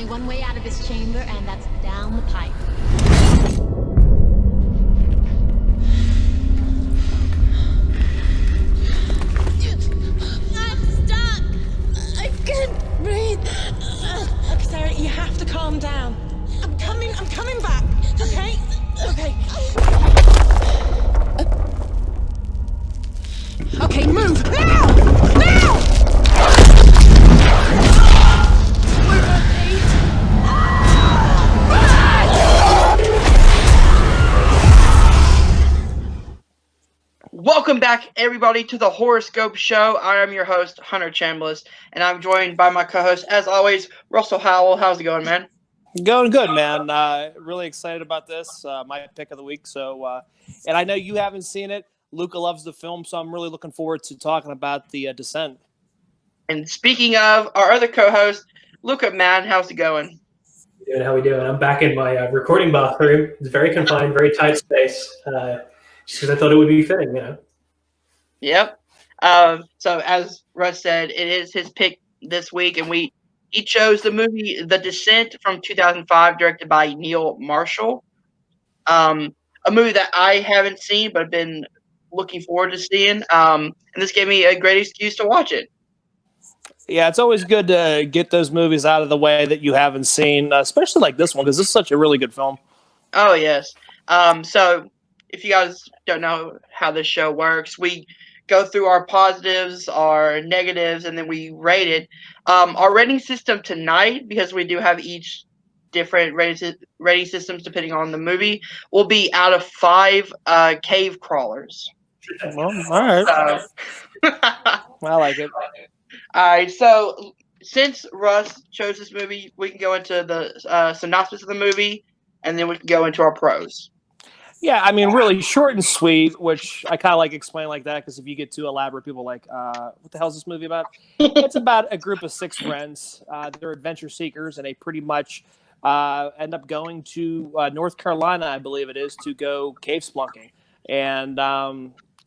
only one way out of this chamber, and that's down the pipe. I'm stuck! I can't breathe. Okay, Sarah, you have to calm down. I'm coming back, okay? Okay. Okay, move! Now! Now! Move her, please. Welcome back, everybody, to the HorrorScope Show. I am your host, Hunter Chambliss, and I'm joined by my co-host, as always, Russell Howell. How's it going, man? Going good, man. Really excited about this. My pick of the week. So, and I know you haven't seen it. Luca loves the film, so I'm really looking forward to talking about the Descent. And speaking of our other co-host, Luca, man, how's it going? How we doing? I'm back in my recording bathroom. It's very confined, very tight space. Just because I thought it would be fitting, you know. Yep. So as Russ said, it is his pick this week, and he chose the movie The Descent from 2005, directed by Neil Marshall. A movie that I haven't seen, but have been looking forward to seeing. And this gave me a great excuse to watch it. Yeah, it's always good to get those movies out of the way that you haven't seen, especially like this one, because this is such a really good film. Oh, yes. So if you guys don't know how this show works, we go through our positives, our negatives, and then we rate it. Our rating system tonight, because we do have each different rating systems depending on the movie, will be out of 5 cave crawlers. Well, all right. I like it. All right, so since Russ chose this movie, we can go into the synopsis of the movie, and then we can go into our pros. Yeah, I mean, really short and sweet, which I kind of like explain like that, because if you get too elaborate, people are like, what the hell is this movie about? It's about a group of 6 friends. They're adventure seekers, and they pretty much end up going to North Carolina, I believe it is, to go cave splunking. And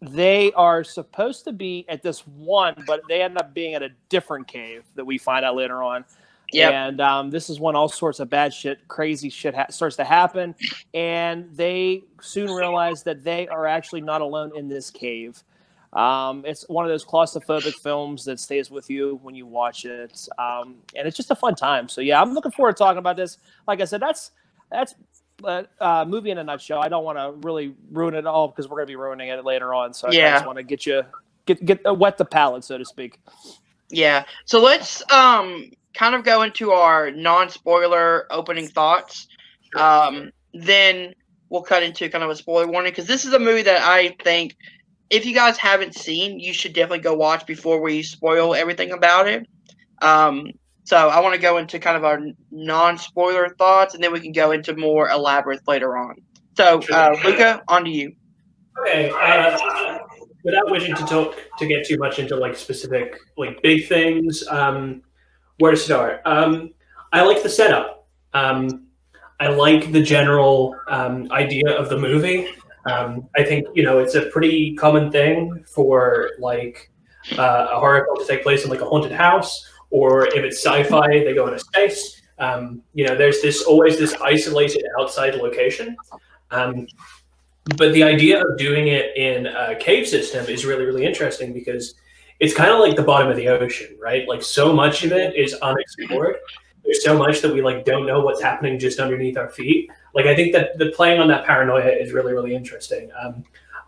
they are supposed to be at this one, but they end up being at a different cave that we find out later on. Yep. And this is when all sorts of bad shit, crazy shit starts to happen. And they soon realize that they are actually not alone in this cave. It's one of those claustrophobic films that stays with you when you watch it. And it's just a fun time. So, yeah, I'm looking forward to talking about this. Like I said, that's a movie in a nutshell. I don't want to really ruin it all because we're going to be ruining it later on. So I just want to get wet the palate, so to speak. Yeah. So let's kind of go into our non-spoiler opening thoughts. Then we'll cut into kind of a spoiler warning, because this is a movie that I think if you guys haven't seen, you should definitely go watch before we spoil everything about it. So I want to go into kind of our non-spoiler thoughts, and then we can go into more elaborate later on. So, Luca, on to you. Okay. Without wishing to get too much into like specific like big things, where to start? I like the setup. I like the general idea of the movie. I think it's a pretty common thing for like a horror film to take place in like a haunted house. Or if it's sci-fi, they go into space. There's always this isolated outside location. But the idea of doing it in a cave system is really, really interesting, because it's kind of like the bottom of the ocean, right? Like so much of it is unexplored. There's so much that we like don't know what's happening just underneath our feet. Like I think that the playing on that paranoia is really, really interesting.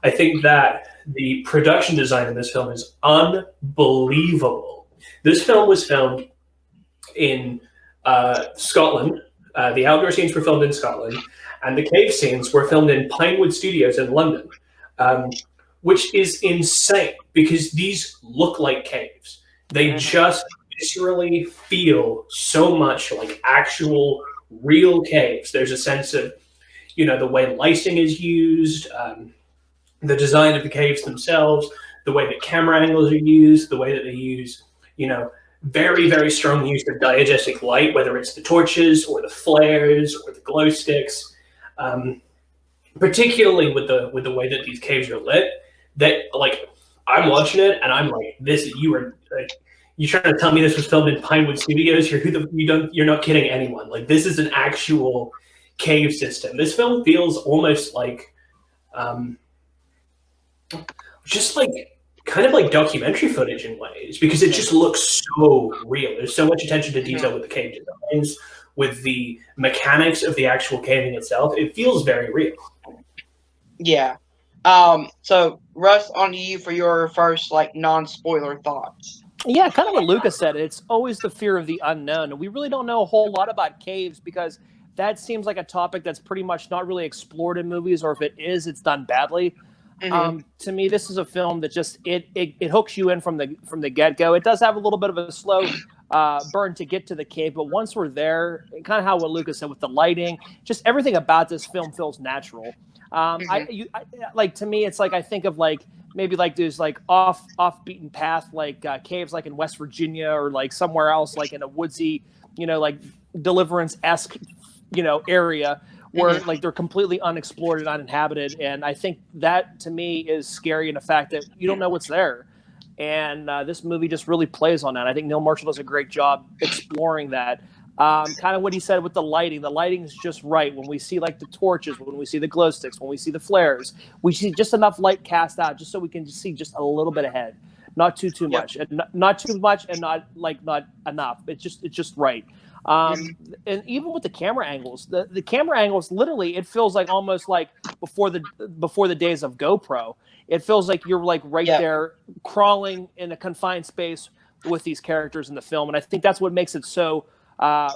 I think that the production design in this film is unbelievable. This film was filmed in Scotland. The outdoor scenes were filmed in Scotland, and the cave scenes were filmed in Pinewood Studios in London, which is insane because these look like caves. They just viscerally feel so much like actual real caves. There's a sense of, the way lighting is used, the design of the caves themselves, the way that camera angles are used, the way that they use very, very strong use of diegetic light, whether it's the torches or the flares or the glow sticks, particularly with the way that these caves are lit. That like I'm watching it and I'm like, you trying to tell me this was filmed in Pinewood Studios? You're not kidding anyone. Like, this is an actual cave system. This film feels almost like, just like kind of like documentary footage in ways, because it just looks so real. There's so much attention to detail with the cave designs, with the mechanics of the actual caving itself. It feels very real. Yeah. So Russ, on to you for your first like non-spoiler thoughts. Yeah, kind of what Lucas said. It's always the fear of the unknown. And we really don't know a whole lot about caves because that seems like a topic that's pretty much not really explored in movies, or if it is, it's done badly. To me, this is a film that just it hooks you in from the get-go. It does have a little bit of a slow burn to get to the cave, but once we're there, kind of how what Lucas said with the lighting, just everything about this film feels natural. Like, to me, it's like I think of like maybe like there's like off beaten path like caves like in West Virginia or like somewhere else like in a woodsy, like Deliverance-esque, area where like they're completely unexplored and uninhabited. And I think that to me is scary in the fact that you don't know what's there. And this movie just really plays on that. I think Neil Marshall does a great job exploring that. Kind of what he said with the lighting. The lighting is just right. When we see like the torches, when we see the glow sticks, when we see the flares, we see just enough light cast out just so we can just see just a little bit ahead. Not too much, and not too much, and not enough. It's just right. And even with the camera angles, the camera angles, literally, it feels like almost like before the days of GoPro. It feels like you're like right there crawling in a confined space with these characters in the film. And I think that's what makes it so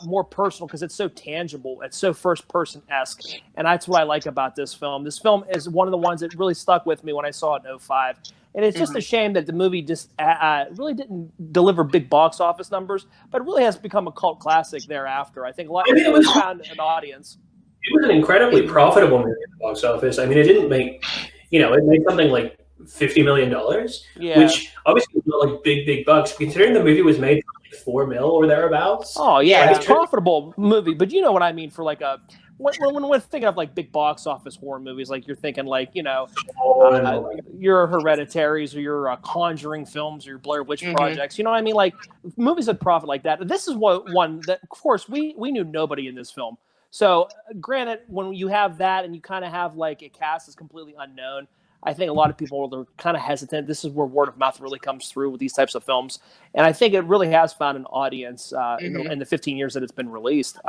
more personal, because it's so tangible. It's so first person-esque. And that's what I like about this film. This film is one of the ones that really stuck with me when I saw it in 2005. And it's just a shame that the movie just really didn't deliver big box office numbers, but it really has become a cult classic thereafter. I think a lot of people found an audience. It was an incredibly profitable movie at the box office. I mean, it didn't make, it made something like $50 million, which obviously was not like big bucks, considering the movie was made for like $4 million or thereabouts. Oh, yeah, it's a profitable movie, but you know what I mean for like a... When we're thinking of like big box office horror movies, like you're thinking like, your Hereditaries or your Conjuring films or your Blair Witch projects, you know what I mean? Like movies that profit like that. This is one that, of course, we knew nobody in this film. So granted, when you have that and you kind of have like a cast that's completely unknown, I think a lot of people are kind of hesitant. This is where word of mouth really comes through with these types of films. And I think it really has found an audience in the 15 years that it's been released.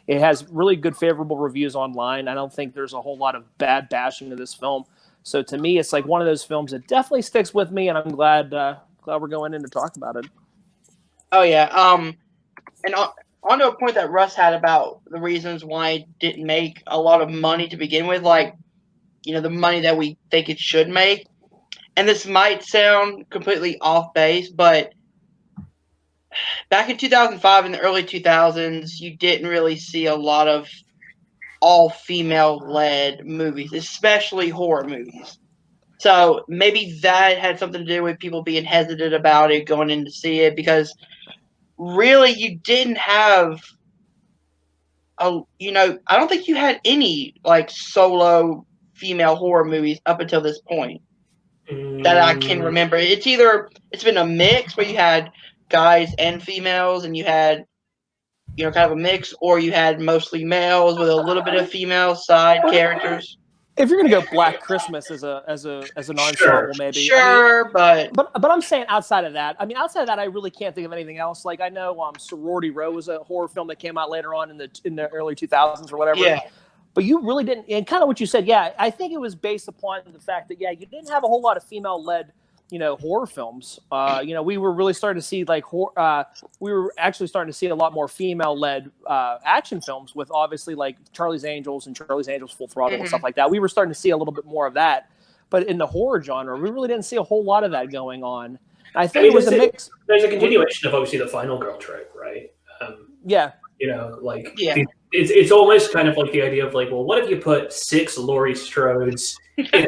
It has really good, favorable reviews online. I don't think there's a whole lot of bad bashing of this film. So to me, it's like one of those films that definitely sticks with me, and I'm glad we're going in to talk about it. Oh, yeah. And on to a point that Russ had about the reasons why it didn't make a lot of money to begin with, like, the money that we think it should make. And this might sound completely off base, but back in 2005, in the early 2000s, you didn't really see a lot of all-female-led movies, especially horror movies. So maybe that had something to do with people being hesitant about it, going in to see it, because really you didn't have I don't think you had any like solo female horror movies up until this point that I can remember. It's been a mix where you had guys and females, and you had kind of a mix, or you had mostly males with a little bit of female side characters. If you're gonna go Black Christmas as an ensemble, maybe. Sure, but I'm saying outside of that, I really can't think of anything else. Like I know Sorority Row was a horror film that came out later on in the early 2000s or whatever. Yeah. But you really didn't, and kind of what you said, yeah, I think it was based upon the fact that, you didn't have a whole lot of female-led, horror films. We were really starting to see, we were actually starting to see a lot more female-led action films with, obviously, like, Charlie's Angels and Charlie's Angels Full Throttle and stuff like that. We were starting to see a little bit more of that. But in the horror genre, we really didn't see a whole lot of that going on. I think it was a mix. There's a continuation of, obviously, the Final Girl trope, right? Yeah. It's almost kind of like the idea of like, well, what if you put 6 Laurie Strodes? I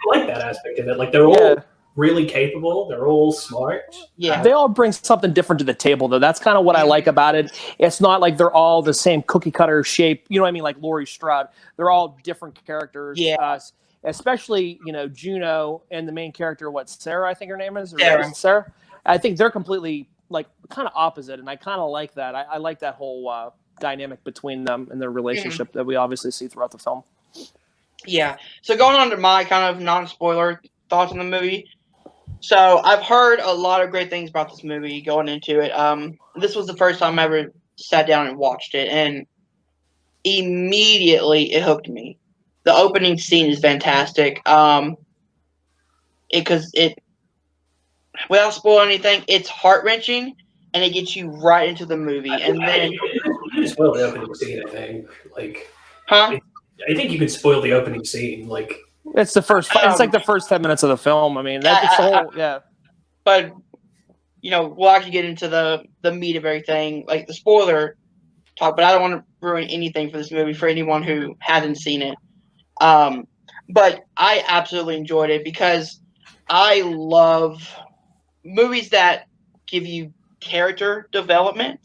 like that aspect of it. Like they're all really capable. They're all smart. Yeah, they all bring something different to the table, though. That's kind of what I like about it. It's not like they're all the same cookie cutter shape. You know what I mean? Like Laurie Strode. They're all different characters. Yeah. Especially Juno and the main character, Sarah, I think her name is. Sarah. Sarah. I think they're completely like kind of opposite, and I kind of like that. I like that whole dynamic between them and their relationship that we obviously see throughout the film. Yeah. So going on to my kind of non-spoiler thoughts on the movie. So I've heard a lot of great things about this movie going into it. This was the first time I ever sat down and watched it, and immediately it hooked me. The opening scene is fantastic. Because without spoiling anything, it's heart-wrenching, and it gets you right into the movie. And then You can spoil the opening scene, I think. Like, huh? I think you could spoil the opening scene. Like, It's the first. It's like the first 10 minutes of the film. I mean, that's the whole. Yeah. But we'll actually get into the meat of everything, like the spoiler talk. But I don't want to ruin anything for this movie for anyone who hasn't seen it. But I absolutely enjoyed it because I love movies that give you character development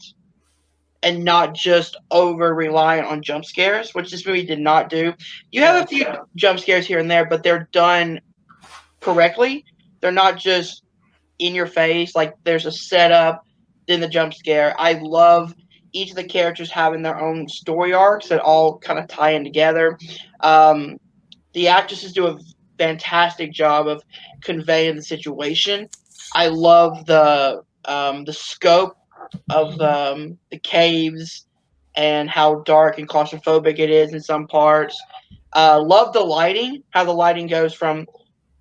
and not just over reliant on jump scares, which this movie did not do. You have a few jump scares here and there, but they're done correctly. They're not just in your face. Like, there's a setup, then the jump scare. I love each of the characters having their own story arcs that all kind of tie in together. The actresses do a fantastic job of conveying the situation. I love the scope of the caves and how dark and claustrophobic it is in some parts. Love the lighting, how the lighting goes from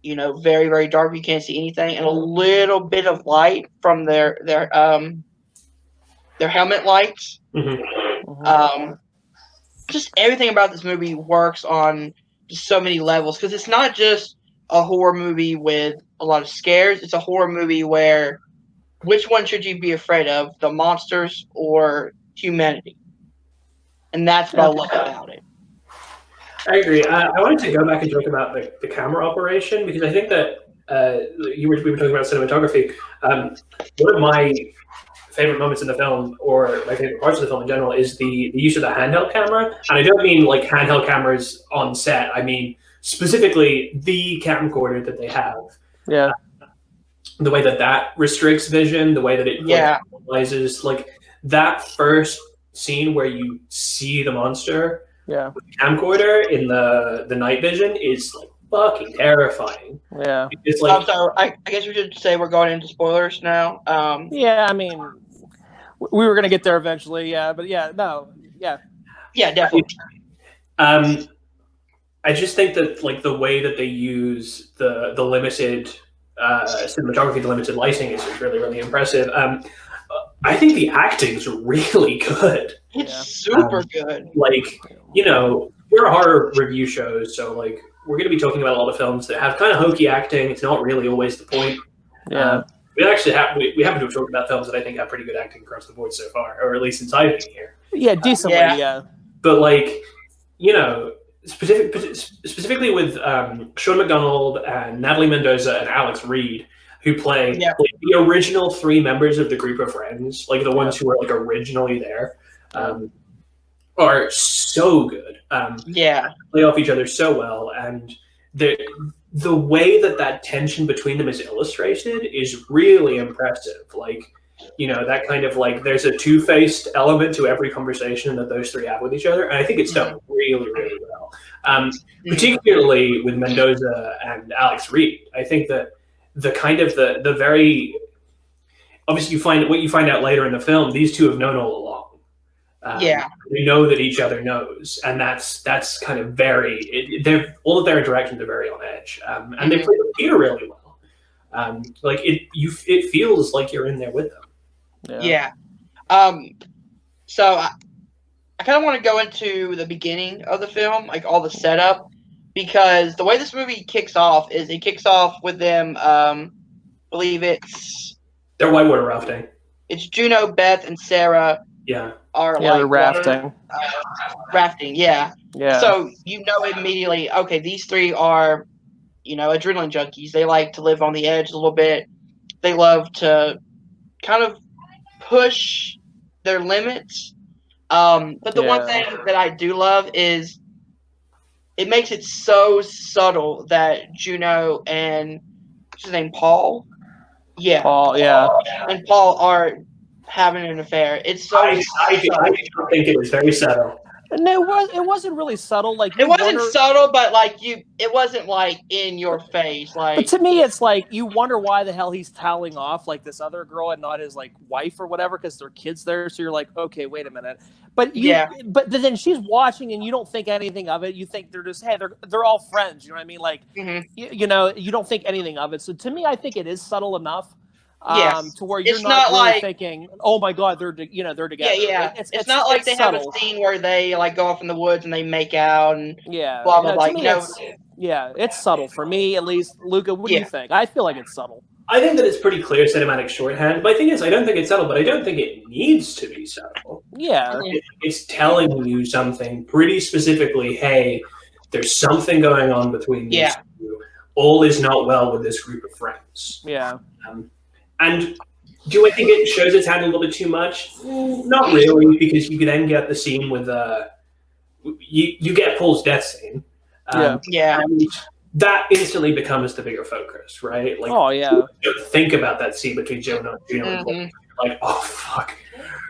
very, very dark, you can't see anything, and a little bit of light from their helmet lights. Just everything about this movie works on just so many levels, because it's not just a horror movie with a lot of scares. It's a horror movie where which one should you be afraid of, the monsters or humanity? And that's what I love about it. I agree. I wanted to go back and talk about the camera operation, because I think that we were talking about cinematography. One of my favorite moments in the film, or my favorite parts of the film in general, is the use of the handheld camera. And I don't mean like handheld cameras on set. I mean specifically the camcorder that they have. Yeah. The way that restricts vision, the way that it analyzes, like that first scene where you see the monster with the camcorder in the night vision is like fucking terrifying. Yeah. It's like so I guess we should say we're going into spoilers now. Yeah, I mean, we were gonna get there eventually. Yeah, but yeah, definitely. I just think that like the way that they use the limited cinematography, the limited lighting is really, really impressive. I think the acting's really good. It's super good. Like, we're a horror review shows, so like we're going to be talking about a lot of films that have kind of hokey acting. It's not really always the point. Yeah. We actually we happen to have talked about films that I think have pretty good acting across the board so far, or at least since I've been here. Yeah, decently. Yeah. But like, specifically with Sean McDonald and Natalie Mendoza and Alex Reed, who play like, the original three members of the group of friends, like the ones who were like originally there, are so good. Play off each other so well, and the way that tension between them is illustrated is really impressive. Like, that kind of like there's a two-faced element to every conversation that those three have with each other, and I think it's done really, really well. Particularly with Mendoza and Alex Reed, I think that the kind of the very obviously what you find out later in the film, these two have known all along. They know that each other knows, and that's kind of all of their interactions are very on edge, and they play the Peter really well. Like it feels like you're in there with them. So I kind of want to go into the beginning of the film, like all the setup, because the way this movie kicks off is it kicks off with them. I believe they're whitewater rafting. It's Juno, Beth, and Sarah. They're rafting. Rafting, yeah. So immediately, okay, these three are, adrenaline junkies. They like to live on the edge a little bit. They love to kind of push their limits. But the one thing that I do love is it makes it so subtle that Juno and what's his name, Paul? Yeah, Paul, yeah. and Paul are having an affair. It's so. I do think it was very subtle. And it wasn't really subtle. Like It wasn't subtle, but like it wasn't like in your face. But Like to me, it's like you wonder why the hell he's toweling off like this other girl and not his like wife or whatever because their kids there. So you're like, okay, wait a minute. But but then she's watching and you don't think anything of it. You think they're just they're all friends. You know what I mean? Like you know, you don't think anything of it. So to me, I think it is subtle enough. To where you're not really like, thinking, oh my god, they're together. Yeah. It's not like they subtle. have a scene where they like go off in the woods and they make out and blah blah blah. It's subtle for me at least. Luca, what do you think? I feel like it's subtle. I think that it's pretty clear cinematic shorthand. My thing is, I don't think it's subtle, but I don't think it needs to be subtle. Yeah, it's telling you something pretty specifically. Hey, there's something going on between these two. All is not well with this group of friends. Yeah. And do I think it shows its hand a little bit too much? Not really, because you can then get the scene with you get Paul's death scene. And that instantly becomes the bigger focus, right? Like, think about that scene between Juno and Paul. Like, oh fuck,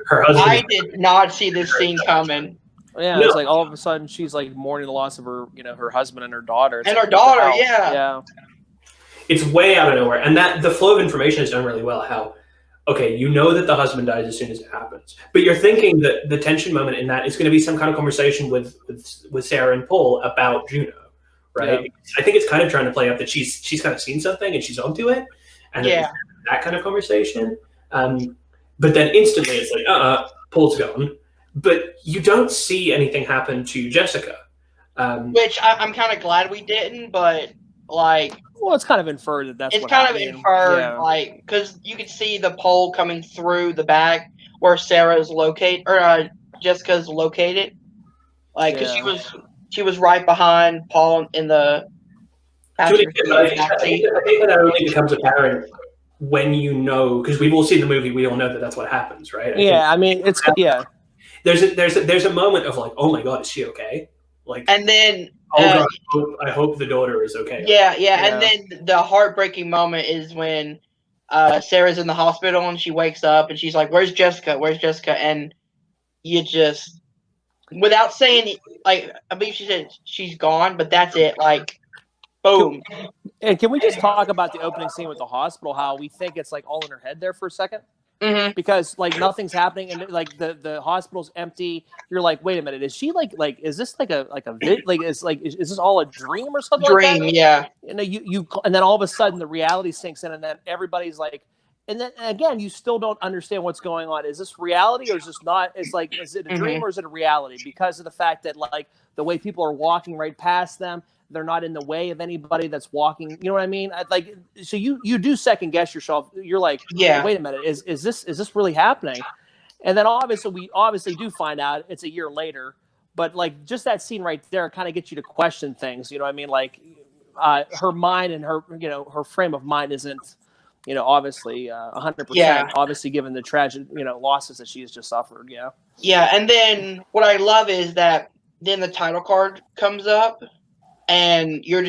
her husband. I did not see this scene coming. Yeah, it's like all of a sudden she's like mourning the loss of her, her husband and her daughter. It's and like, her daughter, yeah. It's way out of nowhere, and that the flow of information is done really well. How, okay, you know that the husband dies as soon as it happens, but you're thinking that the tension moment in that is going to be some kind of conversation with Sarah and Paul about Juno, right? Yeah. I think it's kind of trying to play up that she's kind of seen something and she's onto it, and that kind of conversation. But then instantly it's like, Paul's gone, but you don't see anything happen to Jessica, which I'm kind of glad we didn't, but like. Well, it's kind of inferred that that's it's kind of inferred, like, because you can see the pole coming through the back where Sarah's located, or Jessica's located, like, because she was right behind Paul in the. I think that only becomes apparent when you know, because we've all seen the movie, we all know that that's what happens, right? I mean, it's There's a moment of like, oh my god, is she okay? Like, and then. God, I hope the daughter is okay. Yeah, and then the heartbreaking moment is when Sarah's in the hospital and she wakes up and she's like, "Where's Jessica? Where's Jessica?" And you just, without saying, like, I believe she said she's gone, but that's it. Like, boom. And can we just talk about the opening scene with the hospital? How we think it's like all in her head there for a second. Mm-hmm. Because like nothing's happening and like the hospital's empty. You're like, wait a minute, is she like is this like a is this all a dream or something? Dream, like that? yeah. You and then all of a sudden the reality sinks in and then everybody's like, and then again you still don't understand what's going on. Is this reality or is this not? Is it a dream or is it a reality? Because of the fact that like the way people are walking right past them. They're not in the way of anybody that's walking. You know what I mean? Like, so you do second guess yourself. You're like, wait a minute, is this really happening? And then we obviously do find out it's a year later. But like just that scene right there kind of gets you to question things. You know what I mean? Like her mind and her her frame of mind isn't obviously 100%. Obviously, given the tragic losses that she has just suffered. Yeah. Yeah, and then what I love is that then the title card comes up. And you're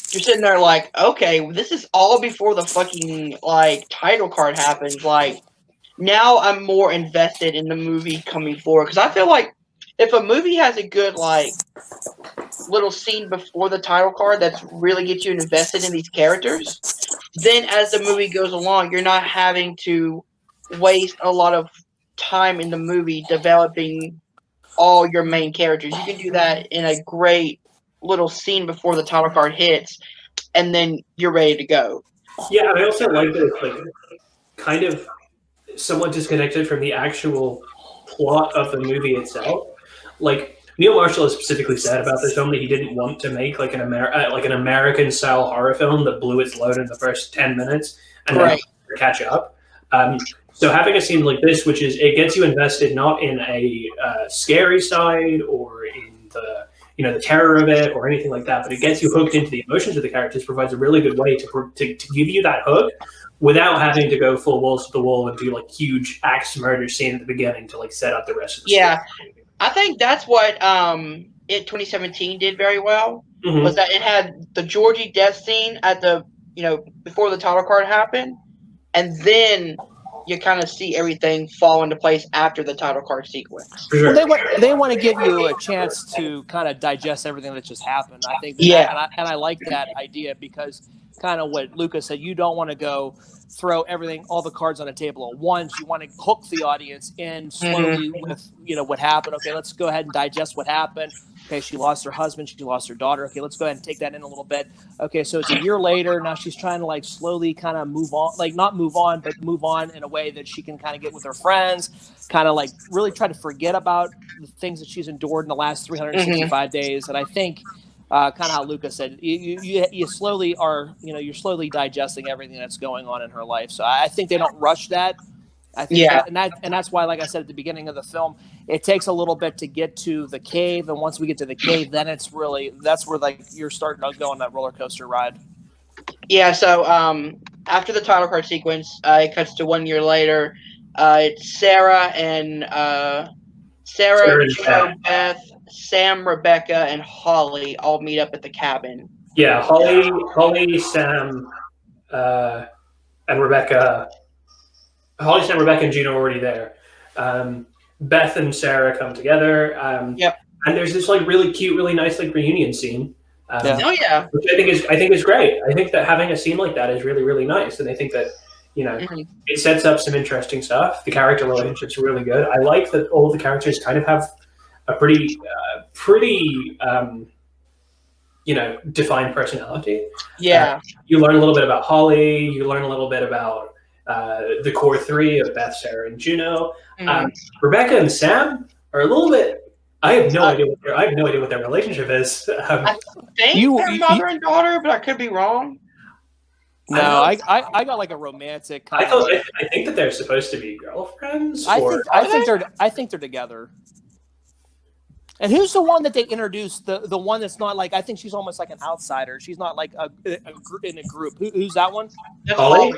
sitting there like, okay, this is all before the fucking like title card happens. Like now I'm more invested in the movie coming forward because I feel like if a movie has a good like little scene before the title card that's really gets you invested in these characters, then as the movie goes along, you're not having to waste a lot of time in the movie developing all your main characters. You can do that in a great little scene before the title card hits, and then you're ready to go. Yeah, I also like that it's like kind of somewhat disconnected from the actual plot of the movie itself. Like Neil Marshall has specifically said about this film that he didn't want to make like an American style horror film that blew its load in the first 10 minutes and then catch up. So having a scene like this, which is it gets you invested not in a scary side or in the the terror of it or anything like that, but it gets you hooked into the emotions of the characters, provides a really good way to give you that hook without having to go full balls to the wall and do like huge axe murder scene at the beginning to like set up the rest of the story. I think that's what It 2017 did very well, was that it had the Georgie death scene at the before the title card happened, and then you kind of see everything fall into place after the title card sequence. For sure. Well, they want to give you a chance to kind of digest everything that just happened. I think, and I like that idea because kind of what Lucas said. You don't want to go throw all the cards on the table at once. You want to hook the audience in slowly with what happened. Okay, let's go ahead and digest what happened. Okay, she lost her husband. She lost her daughter. Okay, let's go ahead and take that in a little bit. Okay, so it's a year later. Now she's trying to like slowly kind of move on, like not move on, but move on in a way that she can kind of get with her friends, kind of like really try to forget about the things that she's endured in the last 365 days. And I think kind of how Lucas said, you slowly are, you're slowly digesting everything that's going on in her life. So I think they don't rush that. I think and that's why, like I said at the beginning of the film, it takes a little bit to get to the cave, and once we get to the cave, then that's where like you're starting to go on that roller coaster ride. Yeah. So after the title card sequence, it cuts to 1 year later. It's Sarah, Juno, Beth, Sam, Rebecca, and Holly all meet up at the cabin. Yeah, Holly, Sam, and Rebecca. Holly, Sam, Rebecca, and Gina are already there. Beth and Sarah come together. And there's this like really cute, really nice like reunion scene. Which I think is great. I think that having a scene like that is really, really nice, and I think that it sets up some interesting stuff. The character relationships are really good. I like that all the characters kind of have a pretty defined personality. Yeah. You learn a little bit about Holly. You learn a little bit about the core three of Beth, Sarah, and Juno. Rebecca and Sam are a little bit. I have no idea what their relationship is. I think they're mother and daughter, but I could be wrong. No, I got like a romantic kind of. I think that they're supposed to be girlfriends. I think they're together. And who's the one that they introduced? The one that's not like, I think she's almost like an outsider. She's not like in a group. Who's that one? Holly.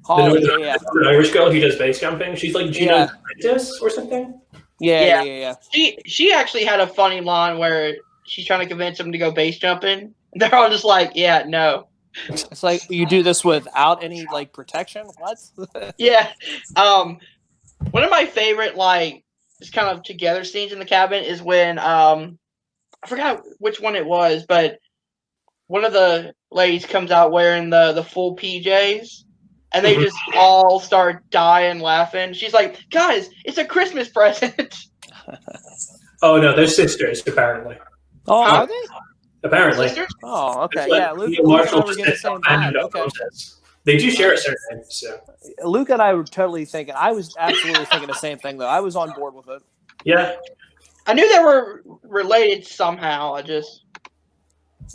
Holly, the Irish girl who does base jumping. She's like Gina's apprentice or something. Yeah. She actually had a funny line where she's trying to convince him to go base jumping. They're all just like, yeah, no. It's like, you do this without any like protection? What? Yeah. One of my favorite like just kind of together scenes in the cabin is when I forgot which one it was, but one of the ladies comes out wearing the full PJs. And they just all start dying laughing. She's like, guys, it's a Christmas present. Oh, no, they're sisters, apparently. Oh, are they? Apparently. Sisters? Oh, okay. Like, Yeah, Luke Marshall and I were getting the same vibe. Okay. They do share a surname, so. Luke and I were totally thinking. I was absolutely thinking the same thing, though. I was on board with it. Yeah. I knew they were related somehow. I just.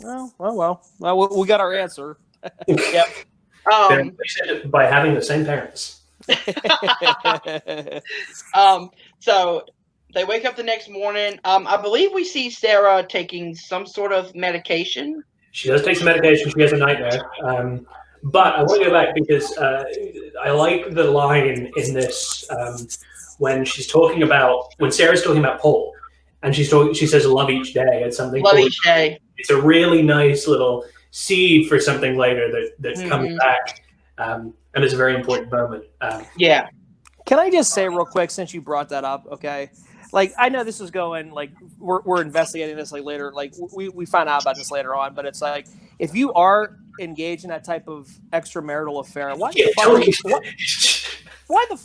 Well, we got our answer. Yep. By having the same parents. So they wake up the next morning. I believe we see Sarah taking some sort of medication. She does take some medication. She has a nightmare. But I want to go back because I like the line in this when Sarah's talking about Paul, and she says "love each day" and something. Love each day. It's a really nice little seed for something later that comes back, and it's a very important moment. Yeah. Can I just say real quick, since you brought that up, okay? Like, I know this is going, like, we're investigating this, like, later. Like, we find out about this later on, but it's like, if you are engaged in that type of extramarital affair, why the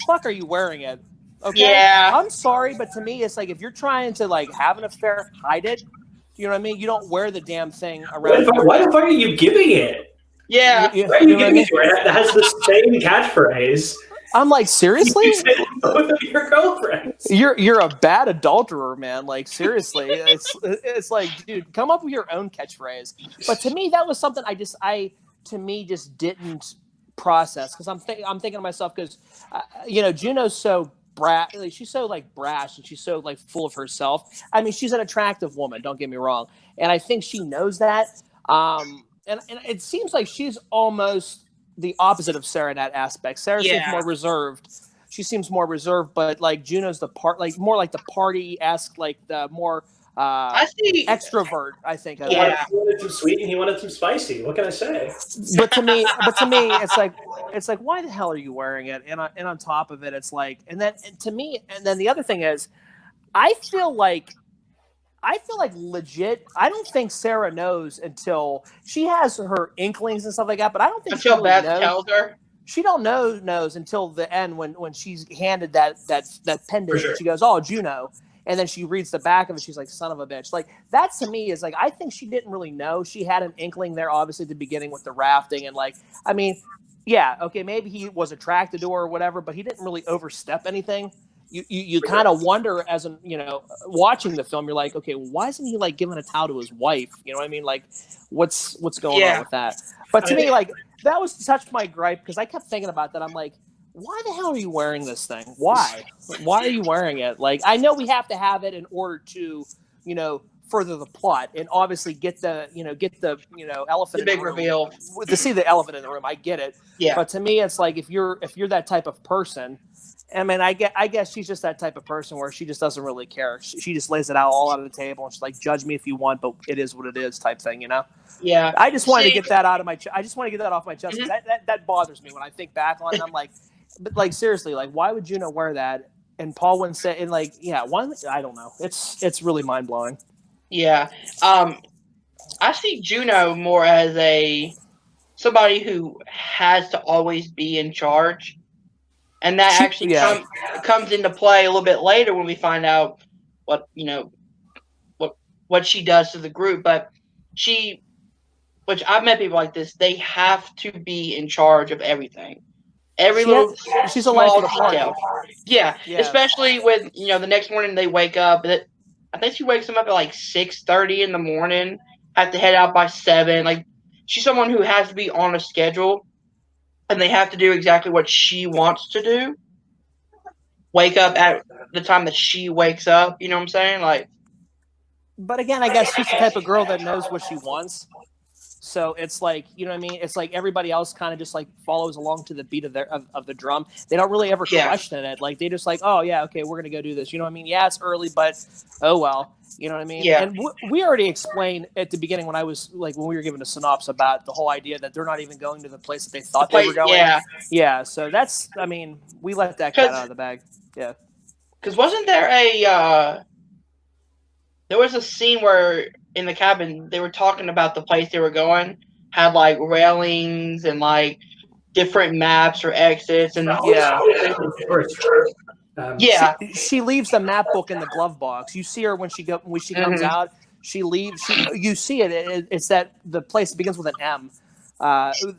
fuck are you wearing it? Okay? Yeah. I'm sorry, but to me, it's like, if you're trying to, like, have an affair, hide it. You know what I mean? You don't wear the damn thing around. Why the fuck are you giving it? Yeah. Why are you giving it to her? That has the same catchphrase. I'm like, seriously? You said both of your girlfriends. You're a bad adulterer, man. Like, seriously. It's like, dude, come up with your own catchphrase. But to me, that was something I just didn't process, because I'm thinking to myself, because Juno's so brash, like, she's so like brash, and she's so like full of herself. I mean, she's an attractive woman, don't get me wrong, and I think she knows that. And it seems like she's almost the opposite of Sarah in that aspect. Sarah seems more reserved. She seems more reserved, but like Juno's more like the party-esque, like the more I see. extrovert. I think. Yeah. He wanted some sweet and he wanted some spicy. What can I say? But to me, it's like, why the hell are you wearing it? And on top of it, it's like, and to me, and then the other thing is, I feel like legit. I don't think Sarah knows until she has her inklings and stuff like that. But I don't think Until she Beth knows. tells her. She don't knows until the end when she's handed that pendant. Sure. And she goes, "Oh, Juno," and then she reads the back of it. She's like, "Son of a bitch!" Like that to me is like, I think she didn't really know. She had an inkling there, obviously at the beginning with the rafting, and like, I mean, yeah, okay, maybe he was attracted to her or whatever, but he didn't really overstep anything. You kind of wonder as watching the film, you're like, okay, why isn't he like giving a towel to his wife? You know what I mean? Like, what's going on with that? But to me, like, that was such my gripe because I kept thinking about that. I'm like, why the hell are you wearing this thing? Why are you wearing it? Like, I know we have to have it in order to, further the plot and obviously get the elephant The big in the room. reveal. To see the elephant in the room. I get it. Yeah. But to me, it's like if you're that type of person. I mean, I guess she's just that type of person where she just doesn't really care. She just lays it out all out of the table and she's like, judge me if you want, but it is what it is type thing, Yeah. I just wanted to get that out of my chest. I just want to get that off my chest. Mhm. That bothers me when I think back on it. I'm like, but like seriously, like why would Juno wear that? And Paul wouldn't say, and like, yeah, I don't know. It's really mind blowing. Yeah. I see Juno more as somebody who has to always be in charge. And that actually comes into play a little bit later when we find out what she does to the group. But which I've met people like this, they have to be in charge of everything. She's a life of the party. Yeah, especially with the next morning they wake up. I think she wakes them up at like 6:30 in the morning. Have to head out by 7. Like she's someone who has to be on a schedule. And they have to do exactly what she wants to do. Wake up at the time that she wakes up. You know what I'm saying? Like, but again, I guess she's the type of girl that knows what she wants. So it's like, you know what I mean? It's like everybody else kind of just like follows along to the beat of the drum. They don't really ever question it. Like they just like, oh yeah, okay, we're gonna go do this. You know what I mean? Yeah, it's early, but oh well. You know what I mean? Yeah. And we already explained at the beginning when we were given a synopsis about the whole idea that they're not even going to the place that they thought they were going. Yeah. Yeah. So that's, I mean, we let that cat out of the bag. Yeah. Because wasn't there there was a scene where in the cabin they were talking about the place they were going, had like railings and like different maps or exits and She leaves the map book in the glove box. You see her when she comes out. She leaves. You see it. It's that the place begins with an M.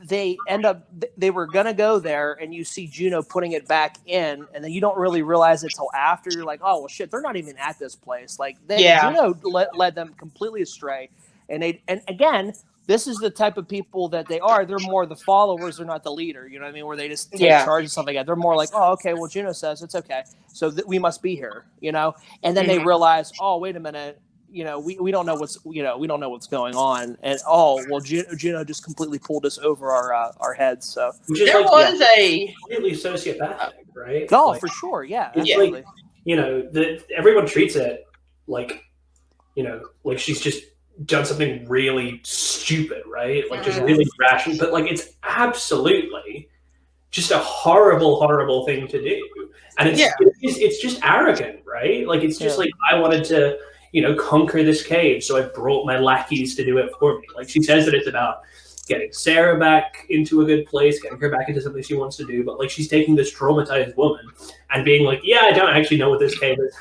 They end up. They were gonna go there, and you see Juno putting it back in, and then you don't really realize it till after. You're like, oh well, shit, they're not even at this place. Like, Juno led them completely astray, and again. This is the type of people that they are. They're more the followers. They're not the leader. You know what I mean? Where they just take charge of something. They're more like, oh, okay, well, Juno says it's okay. So we must be here, And then they realize, oh, wait a minute. We don't know we don't know what's going on. And, oh, well, Juno just completely pulled us over our heads. So there was a completely sociopathic, right? Oh, like, for sure. Yeah. It's absolutely. like, everyone treats it like, like she's just done something really stupid, right? Like just really rash, but like it's absolutely just a horrible thing to do, and it's just arrogant, right? Like it's just like I wanted to, conquer this cave, so I brought my lackeys to do it for me. Like she says that it's about getting Sarah back into a good place, getting her back into something she wants to do, but like she's taking this traumatized woman and being like, yeah, I don't actually know what this cave is.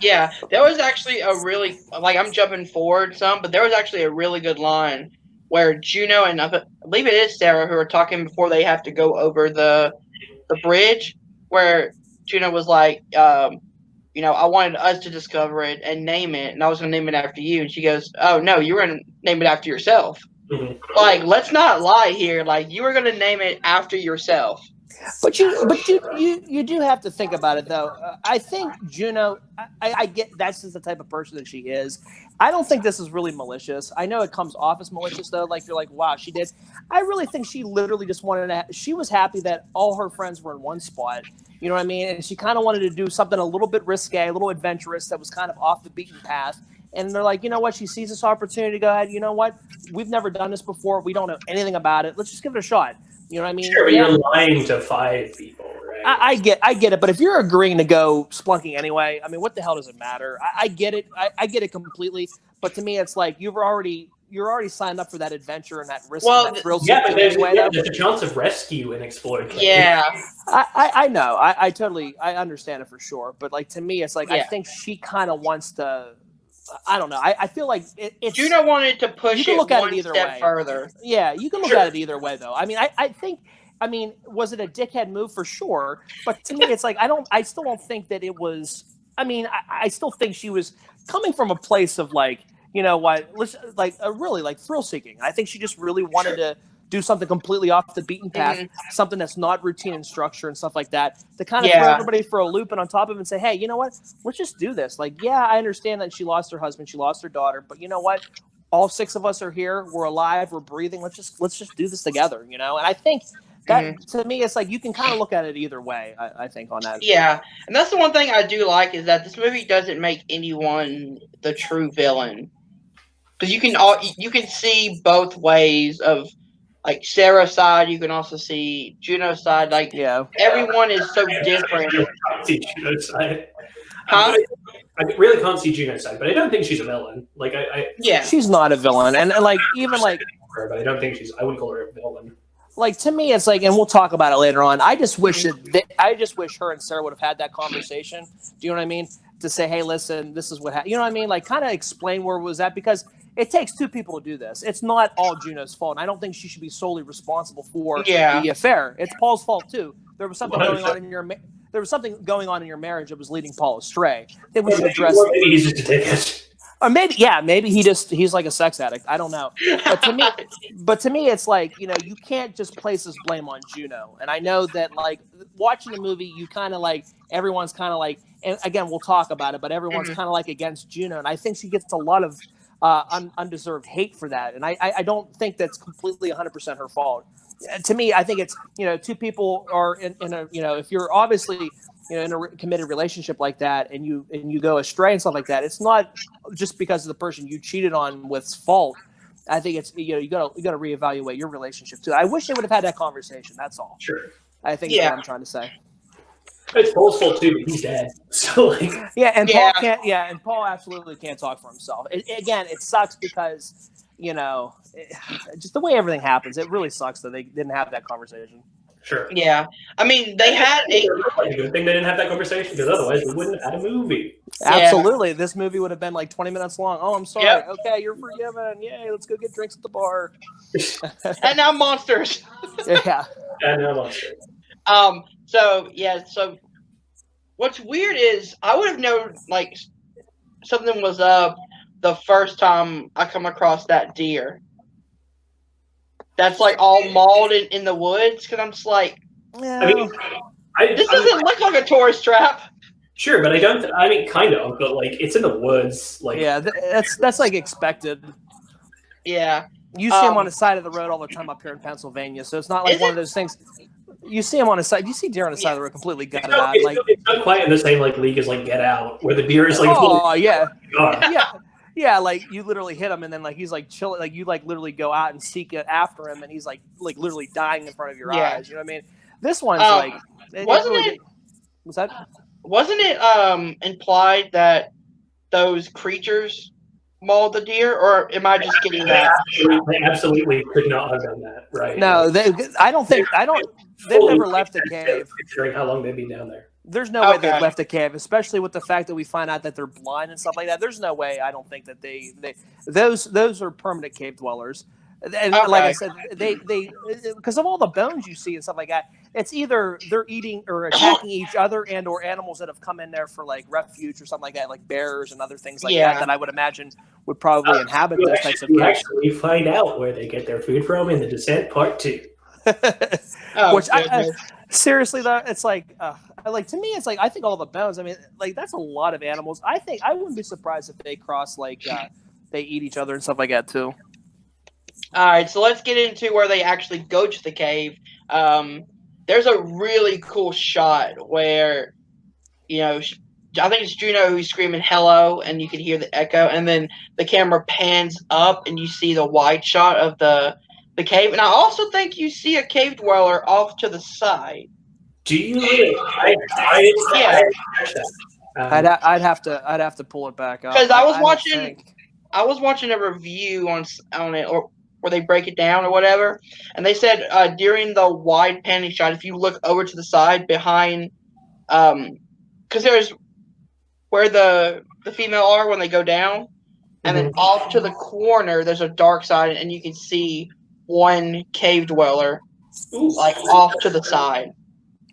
Yeah, there was actually a really, like I'm jumping forward some, but there was actually a really good line where Juno and I believe it is Sarah who are talking before they have to go over the bridge, where Juno was like, I wanted us to discover it and name it, and I was going to name it after you. And she goes, oh, no, you were going to name it after yourself. Mm-hmm. Like, let's not lie here. Like, you were going to name it after yourself. But you do have to think about it though. I think Juno, I get that's just the type of person that she is. I don't think this is really malicious. I know it comes off as malicious though. Like you're like, wow, she did. I really think she literally just wanted to. She was happy that all her friends were in one spot. You know what I mean? And she kind of wanted to do something a little bit risque, a little adventurous that was kind of off the beaten path. and they're like, you know what? She sees this opportunity to go ahead. You know what? We've never done this before. We don't know anything about it. Let's just give it a shot. You know what I mean? Sure, but you're lying to 5 people, right? I get it, but if you're agreeing to go splunking anyway, I mean, what the hell does it matter? I get it. I get it completely. But to me, it's like you're already signed up for that adventure and that risk. Well, and that thrill. Yeah, but there's a chance of rescue and explored. Yeah. I know. I totally understand it for sure. But like to me, it's like I think she kind of wants to. I don't know. I feel like it's. Juno wanted to push it look at one it either step way. further. Yeah, you can look at it either way, though. I mean, I think. I mean, was it a dickhead move for sure? But to me, it's like I still don't think that it was. I mean, I still think she was coming from a place of like, you know what, like really like thrill seeking. I think she just really wanted to do something completely off the beaten path, something that's not routine and structure and stuff like that, to kind of throw everybody for a loop and on top of it and say, hey, you know what, let's just do this. Like, yeah, I understand that she lost her husband, she lost her daughter, but you know what? All 6 of us are here. We're alive. We're breathing. Let's just do this together, you know? And I think that to me, it's like you can kind of look at it either way, I think, on that. Yeah. And that's the one thing I do like is that this movie doesn't make anyone the true villain. Because you can see both ways of like Sarah's side, you can also see Juno's side. Like everyone is so different. I can't see Juno's side. Huh? I really can't see Juno's side, but I don't think she's a villain. Like she's not a villain, and like even like her, but I don't think I wouldn't call her a villain. Like to me, it's like, and we'll talk about it later on. I just wish her and Sarah would have had that conversation. Do you know what I mean? To say, hey, listen, this is what happened. You know what I mean? Like, kind of explain where it was at, because it takes 2 people to do this. It's not all Juno's fault. And I don't think she should be solely responsible for the affair. It's Paul's fault too. There was something going on in your marriage that was leading Paul astray. Then we should address. Maybe he's just a dickhead. Or maybe he's like a sex addict. I don't know. But to me, it's like, you know, you can't just place this blame on Juno. And I know that like watching the movie, you kind of like, everyone's kind of like, and again, we'll talk about it, but everyone's kind of like against Juno. And I think she gets a lot of undeserved hate for that. And I don't think that's completely 100% her fault. To me, I think it's, you know, 2 people are in a, you know, if you're obviously, you know, in a committed relationship like that and you go astray and stuff like that, it's not just because of the person you cheated on with's fault. I think it's, you know, you gotta reevaluate your relationship too. I wish they would have had that conversation. That's all. Sure. I think that's what I'm trying to say. It's Paul's fault too. He's dead. So like, Paul can't. Yeah, and Paul absolutely can't talk for himself. Again, it sucks because, you know, just the way everything happens. It really sucks that they didn't have that conversation. Sure. Yeah. I mean, they had a good thing they didn't have that conversation, because otherwise we wouldn't have had a movie. Absolutely. This movie would have been like 20 minutes long. Oh, I'm sorry. Yep. Okay, you're forgiven. Yay, let's go get drinks at the bar. And now monsters. Yeah. And now monsters. So what's weird is I would have known like something was up the first time I come across that deer. That's like all mauled in the woods, because I'm just like, I mean, this doesn't look like a tourist trap. Sure, but I mean, kind of, but like it's in the woods. Like, yeah, that's like expected. Yeah, you see them on the side of the road all the time up here in Pennsylvania, so it's not like one of those things. You see them on the side. You see deer on the side of the road completely gutted out. It's not quite in the same like league as like Get Out, where the deer is like. Oh yeah. Yeah, like you literally hit him, and then like he's like chilling, like you like literally go out and seek it after him, and he's like literally dying in front of your eyes. You know what I mean? This one's like, wasn't it implied that those creatures mauled the deer, or am I just getting that? They absolutely could not have done that, right? No, they've never left the cave. Considering how long they've been down there. There's no way they've left the cave, especially with the fact that we find out that they're blind and stuff like that. There's no way. I don't think that those are permanent cave dwellers. And like I said, they because of all the bones you see and stuff like that, it's either they're eating or attacking each other and or animals that have come in there for like refuge or something like that, like bears and other things like that I would imagine would probably inhabit those types of caves. Actually find out where they get their food from in The Descent Part 2. Seriously though, it's like to me, it's like I think all the bones. I mean, like that's a lot of animals. I think I wouldn't be surprised if they cross like they eat each other and stuff like that too. All right, so let's get into where they actually go to the cave. There's a really cool shot where, you know, I think it's Juno who's screaming hello, and you can hear the echo, and then the camera pans up, and you see the wide shot of the cave. And I also think you see a cave dweller off to the side. Do you really? I didn't catch that. I'd have to pull it back up because I was watching a review on it, or where they break it down or whatever, and they said during the wide panning shot, if you look over to the side behind, because there's where the female are when they go down, and then off to the corner there's a dark side, and you can see one cave dweller like off to the side.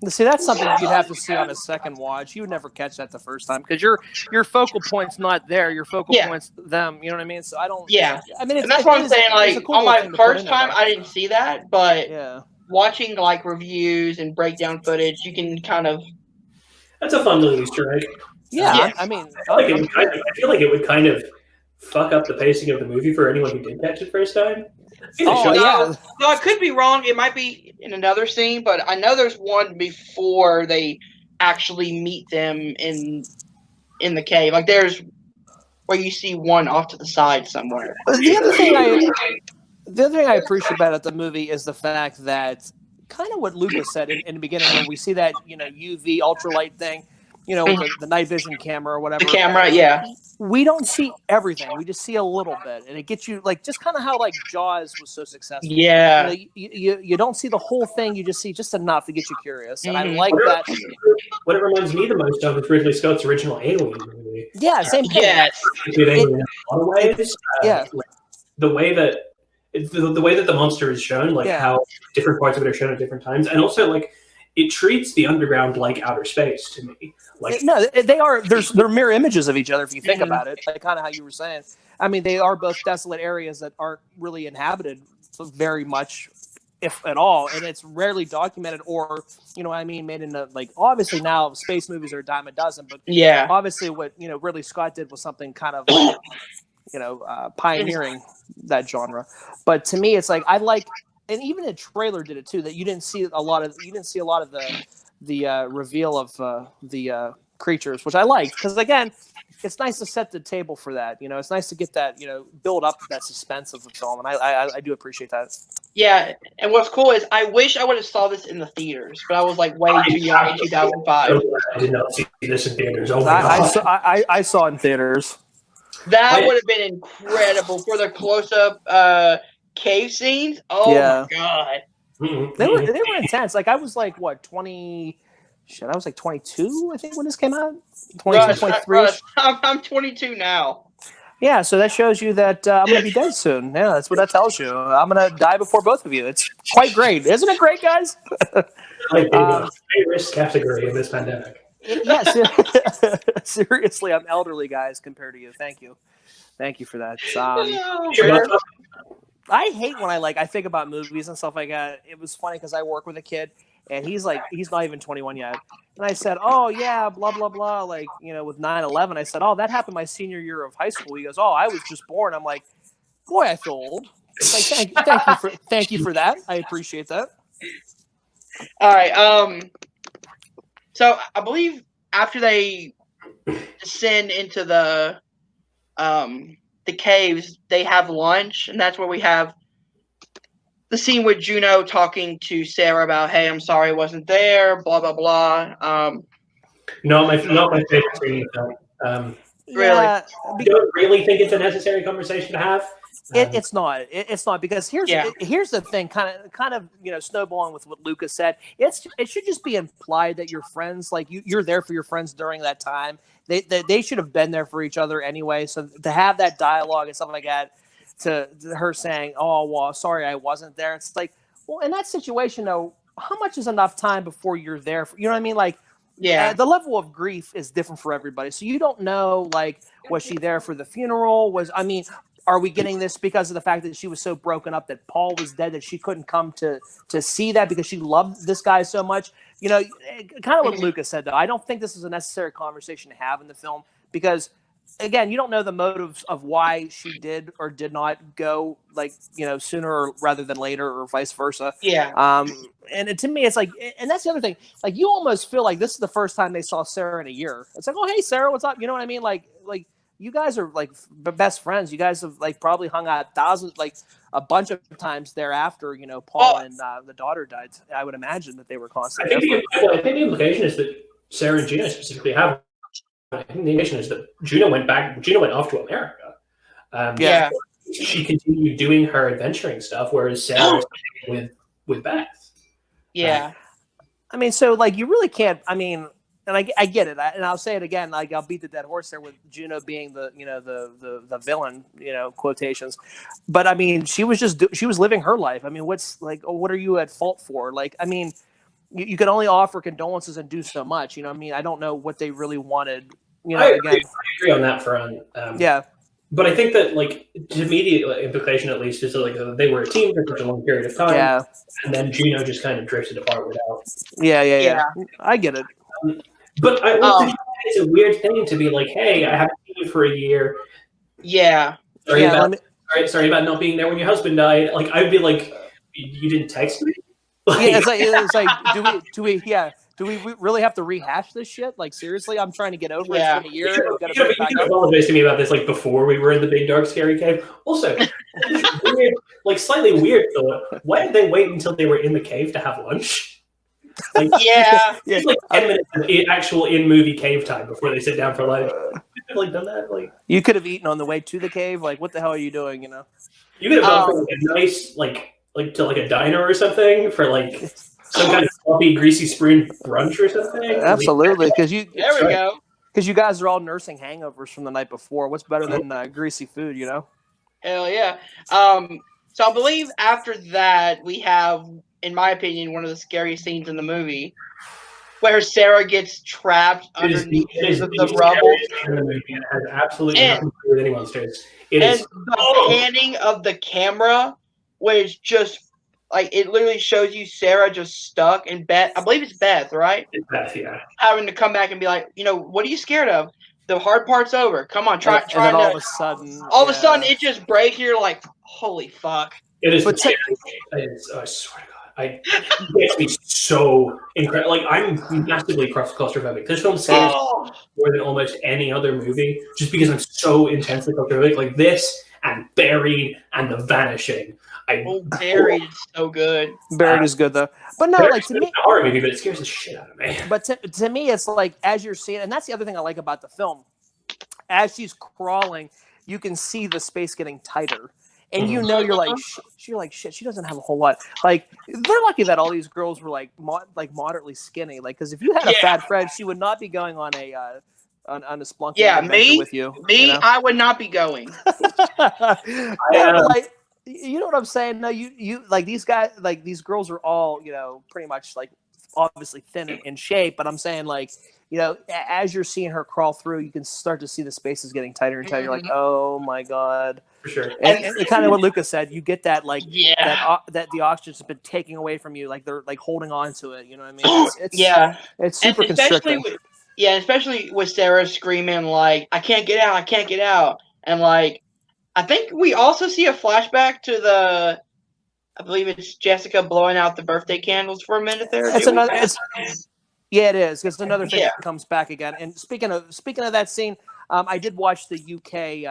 See, that's something you'd have to see on a second watch. You would never catch that the first time because your focal point's not there. Your focal point's them. You know what I mean? So I don't. Yeah. I mean, and that's what I'm saying. Like cool on my first time, I didn't see that, but watching like reviews and breakdown footage, you can kind of. That's a fun little Easter egg. Yeah, I mean, I feel like it would kind of fuck up the pacing of the movie for anyone who did catch it first time. No, I could be wrong. It might be in another scene, but I know there's one before they actually meet them in the cave. Like there's where you see one off to the side somewhere. The other thing I appreciate about the movie is the fact that kind of what Lucas said in the beginning when we see that UV ultralight thing. With the night vision camera or whatever. The camera, yeah. We don't see everything. We just see a little bit. And it gets you, like, just kind of how, like, Jaws was so successful. Yeah. You don't see the whole thing. You just see just enough to get you curious. And I like that. What it reminds me the most of is Ridley Scott's original Alien movie. Yeah, same thing. Yes. In a lot of ways. Like, the way that the monster is shown, like how different parts of it are shown at different times. And also, like, it treats the underground like outer space to me. Like no, they are. They're mirror images of each other if you think about it. Like kind of how you were saying. I mean, they are both desolate areas that aren't really inhabited very much, if at all, and it's rarely documented or made into like obviously now space movies are a dime a dozen, but obviously what Ridley Scott did was something kind of pioneering that genre. But to me, it's like I like. And even a trailer did it too. That you didn't see a lot of the reveal of the creatures, which I liked because again, it's nice to set the table for that. It's nice to get that build up that suspense of the film, and I do appreciate that. Yeah, and what's cool is I wish I would have saw this in the theaters, but I was like way too young in 2005. I did not see this in theaters. Oh my God. I saw it in theaters. That would have been incredible for the close up. Cave scenes? Oh my God. They were intense. Like I was like what 20 I was like 22 I think when this came out. 22, 23. I'm 22 now. Yeah, so that shows you that I'm going to be dead soon. Yeah, that's what that tells you. I'm going to die before both of you. It's quite great. Isn't it great, guys? High risk category in this pandemic. Yes. Seriously, I'm elderly, guys, compared to you. Thank you. Thank you for that. I hate when I think about movies and stuff like that. It was funny because I work with a kid and he's not even 21 yet. And I said, oh yeah, blah, blah, blah. Like, with 9/11, I said, oh, that happened my senior year of high school. He goes, oh, I was just born. I'm like, boy, I feel old. Like, thank you for that. I appreciate that. All right. So I believe after they descend into the caves, they have lunch, and that's where we have the scene with Juno talking to Sarah about, hey, I'm sorry I wasn't there, blah, blah, blah. Not my favorite scene in the film. Really? I don't really think it's a necessary conversation to have. It's not. It's not because here's the thing. Kind of snowballing with what Lucas said. It should just be implied that your friends, like you're there for your friends during that time. They should have been there for each other anyway. So to have that dialogue and stuff like that, to her saying, "Oh well, sorry I wasn't there." It's like, well, in that situation though, how much is enough time before you're there? You know what I mean? Like, the level of grief is different for everybody. So you don't know, like, was she there for the funeral? Are we getting this because of the fact that she was so broken up that Paul was dead that she couldn't come to see that because she loved this guy so much? Kind of what Lucas said, though. I don't think this is a necessary conversation to have in the film because again, you don't know the motives of why she did or did not go, like, sooner rather than later, or vice versa. Yeah. And to me, it's like, and that's the other thing. Like, you almost feel like this is the first time they saw Sarah in a year. It's like, oh, hey, Sarah, what's up? You know what I mean? Like you guys are like best friends. You guys have like probably hung out a bunch of times thereafter. Paul and the daughter died. I would imagine that they were constantly. I think the implication is that Sarah and Gina specifically have. I think the implication is that Gina went off to America. Yeah. She continued doing her adventuring stuff, whereas Sarah was with Beth. Yeah. I mean, so like you really can't. I mean, and I get it, and I'll say it again. Like, I'll beat the dead horse there with Juno being the villain, quotations. But I mean, she was living her life. I mean, what are you at fault for? Like, I mean, you can only offer condolences and do so much. I mean, I don't know what they really wanted. I agree on that front. Yeah. But I think that, like, to me, the implication, at least, is that, like, they were a team for such a long period of time. Yeah. And then Gino just kind of drifted apart without. Yeah. I get it. But I also think it's a weird thing to be like, hey, I haven't seen you for a year. Yeah. Sorry about not being there when your husband died. Like, I'd be like, you didn't text me? Yeah, it's like, do we really have to rehash this shit? Like, seriously, I'm trying to get over it. It's been a year. You could apologize to me about this, like, before we were in the big dark scary cave. Also, weird, like, slightly weird thought. Why did they wait until they were in the cave to have lunch? Like, it's like 10 minutes of actual in-movie cave time before they sit down for lunch. Like, done that? Like, you could have eaten on the way to the cave. Like, what the hell are you doing? You could have gone for like a nice, like to like a diner or something for like some kind of sloppy, greasy spoon brunch or something. Absolutely, because There we go. Because you guys are all nursing hangovers from the night before. What's better than greasy food? Hell yeah. So I believe after that we have, in my opinion, one of the scariest scenes in the movie, where Sarah gets trapped underneath the rubble. In the movie, and it has absolutely nothing to do with anyone's face. The panning of the camera, where it's just like it literally shows you Sarah just stuck, and Beth, I believe it's Beth, right? It's Beth, yeah. Having to come back and be like, what are you scared of? The hard part's over. Come on, try. And then all of a sudden, it just breaks. And you're like, holy fuck! It is. I swear to God. It gets me so incredible. Like, I'm massively claustrophobic. This film scares me more than almost any other movie, just because I'm so intensely claustrophobic. Like this and Buried and The Vanishing. Buried is so good. Buried is good though, but no, like to me, it's a horror movie, but it scares the shit out of me. But to me, it's like as you're seeing, and that's the other thing I like about the film. As she's crawling, you can see the space getting tighter. And you're like, shit. She doesn't have a whole lot. Like, they're lucky that all these girls were like moderately skinny. Like, because if you had a fat friend, she would not be going on a spelunking adventure with you. I would not be going. Like, you know what I'm saying? No, you like these guys, like these girls are all pretty much like obviously thin in shape. But I'm saying like. As you're seeing her crawl through, you can start to see the spaces getting tighter and tighter. You're like, oh my god, for sure. And kind of what Lucas said, you get that like that the oxygen's been taking away from you, like they're like holding on to it. You know what I mean? It's super constricting. Especially with Sarah screaming like, "I can't get out," and like, I think we also see a flashback to I believe it's Jessica blowing out the birthday candles for a minute there. Yeah, it is. It's another thing that comes back again. And speaking of that scene, I did watch the UK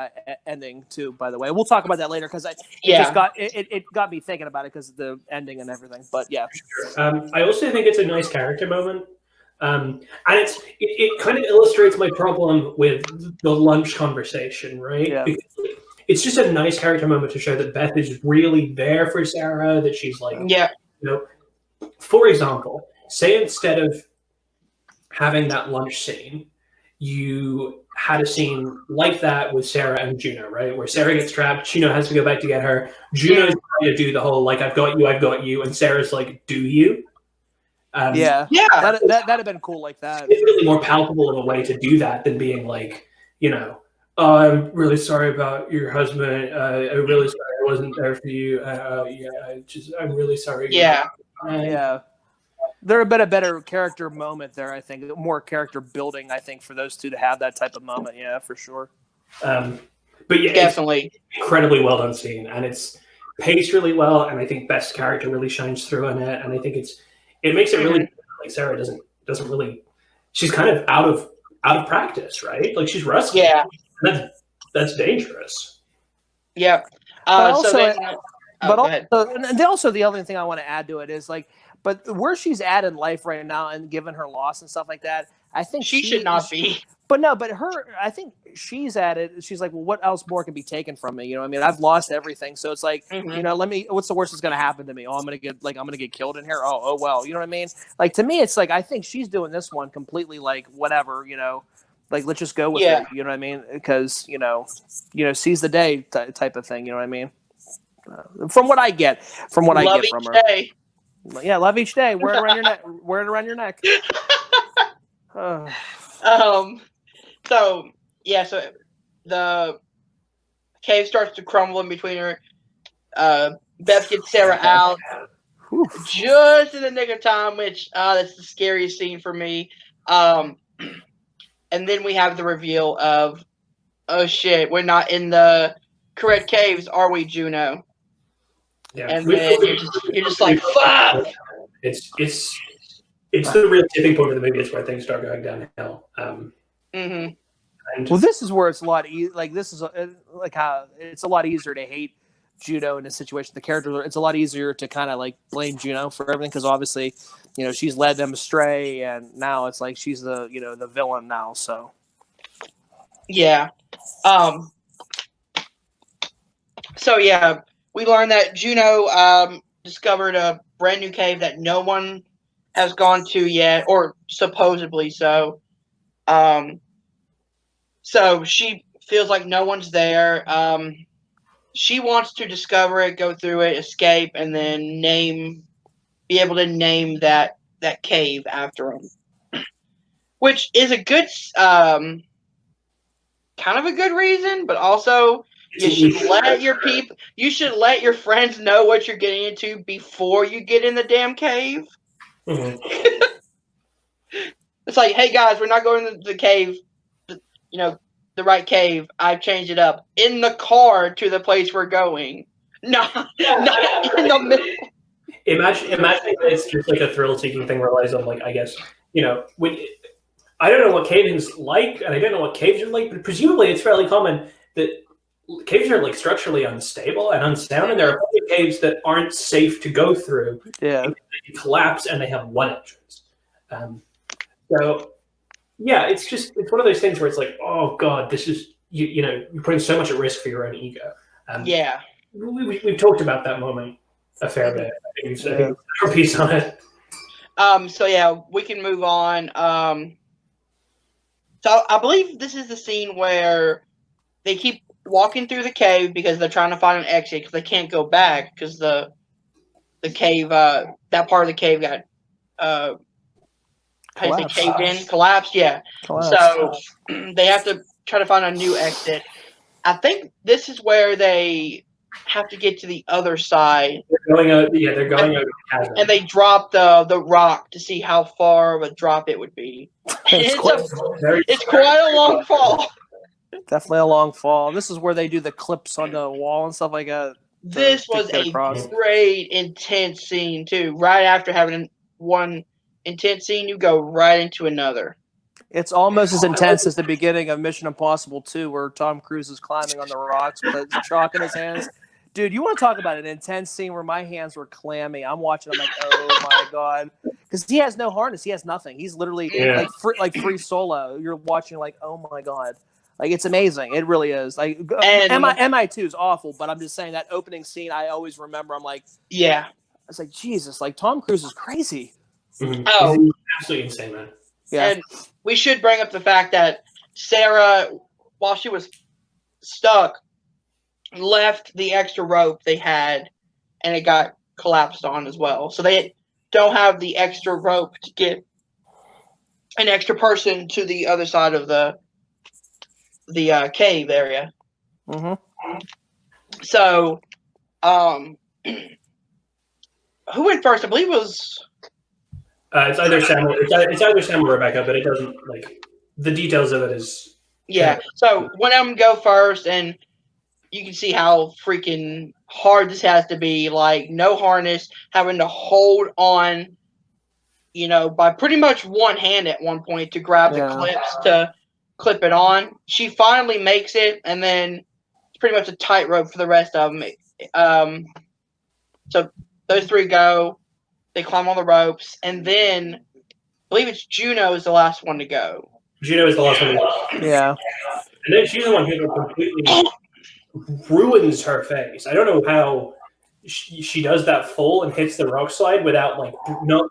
ending too. By the way, we'll talk about that later because it got me thinking about it because of the ending and everything. But yeah, I also think it's a nice character moment, and it kind of illustrates my problem with the lunch conversation, right? Yeah. Because it's just a nice character moment to show that Beth is really there for Sarah. That she's like, for example, say instead of having that lunch scene, you had a scene like that with Sarah and Juno, right? Where Sarah gets trapped, Juno has to go back to get her. Juno's trying to do the whole, like, I've got you, and Sarah's like, do you? That'd have been cool like that. It's really more palpable of a way to do that than being like, oh, I'm really sorry about your husband. I'm really sorry I wasn't there for you. I'm really sorry. There have been a better character moment there, I think. More character building, I think, for those two to have that type of moment. Yeah, for sure. But yeah, Definitely. it's incredibly well done scene, and it's paced really well, and I think Beth's character really shines through in it, and I think it makes it really like Sarah doesn't really, she's kind of out of practice, right? Like she's rusty. Yeah. That's dangerous. Yeah. But also, so then, but go ahead. also the other thing I want to add to it is like, but where she's at in life right now, and given her loss and stuff like that, I think She should not be. But no, but I think she's at it. She's like, well, what else more can be taken from me? You know, I mean, I've lost everything, so it's like, you know, what's the worst that's gonna happen to me? Oh, I'm gonna get killed in here. Oh well, you know what I mean? Like to me, it's like I think she's doing this one completely like whatever, you know, like let's just go with it. You know what I mean? Because you know, seize the day type of thing. You know what I mean? From what I get from her. Day. Yeah, love each day. Wear it around your neck. Wear it around your neck. So the cave starts to crumble in between her. Beth gets Sarah out just in the nick of time, which that's the scariest scene for me. And then we have the reveal of, oh shit, we're not in the correct caves, are we, Juno? Yeah. And then you're just like, fuck. It's the real tipping point of the movie. It's where things start going downhill. Well, this is where it's a lot this is like how it's a lot easier to hate Juno in this situation. The character, it's a lot easier to kind of like blame Juno for everything because obviously, you know, she's led them astray, and now it's like she's the the villain now. So yeah, so yeah, we learned that Juno discovered a brand new cave that no one has gone to yet, or supposedly so. So she feels like no one's there. She wants to discover it, go through it, escape, and then be able to name that cave after him. Which is a good, kind of a good reason, but also you should let your friends know what you're getting into before you get in the damn cave. It's like, hey guys, we're not going to the cave, the right cave. I've changed it up in the car to the place we're going. Not in the middle. Imagine it's just like a thrill-seeking thing. Relies on like, I guess, when I don't know what caving's like, and I don't know what caves are like, but presumably it's fairly common that caves are like structurally unstable and unsound, and there are plenty of caves that aren't safe to go through. Yeah, they collapse and they have one entrance. So yeah, it's one of those things where it's like, oh god, this is you're putting so much at risk for your own ego. Yeah, we've talked about that moment a fair bit. I think we've said our piece on it. So yeah, we can move on. So I believe this is the scene where they keep walking through the cave because they're trying to find an exit because they can't go back because the cave, that part of the cave got collapsed. Yeah. Collapsed. So they have to try to find a new exit. I think this is where they have to get to the other side. They're going out the chasm. And they drop the rock to see how far of a drop it would be. It's quite a long fall. Definitely a long fall. This is where they do the clips on the wall and stuff like that. This was a great, intense scene, too. Right after having one intense scene, you go right into another. It's almost as intense as the beginning of Mission Impossible 2, where Tom Cruise is climbing on the rocks with the chalk in his hands. Dude, you want to talk about an intense scene where my hands were clammy. I'm watching, I'm like, oh my god. Because he has no harness. He has nothing. He's literally like free solo. You're watching like, oh my god. Like, it's amazing. It really is. Like, MI2 is awful, but I'm just saying that opening scene, I always remember. I'm like, yeah. It's like, Jesus, like, Tom Cruise is crazy. Mm-hmm. Oh. He's absolutely insane, man. Yeah. And we should bring up the fact that Sarah, while she was stuck, left the extra rope they had, and it got collapsed on as well. So they don't have the extra rope to get an extra person to the other side of the cave area. Mm-hmm. So, who went first? I believe it was. It's either Sam or Rebecca, but it doesn't like the details of it is Yeah. So one of them go first, and you can see how freaking hard this has to be. Like, no harness, having to hold on, by pretty much one hand at one point to grab the clips to clip it on. She finally makes it, and then it's pretty much a tightrope for the rest of them. So those three go, they climb on the ropes, and then I believe it's Juno is the last one to go. Juno is the last one to go. Yeah. And then she's the one who completely ruins her face. I don't know how she does that full and hits the rock slide without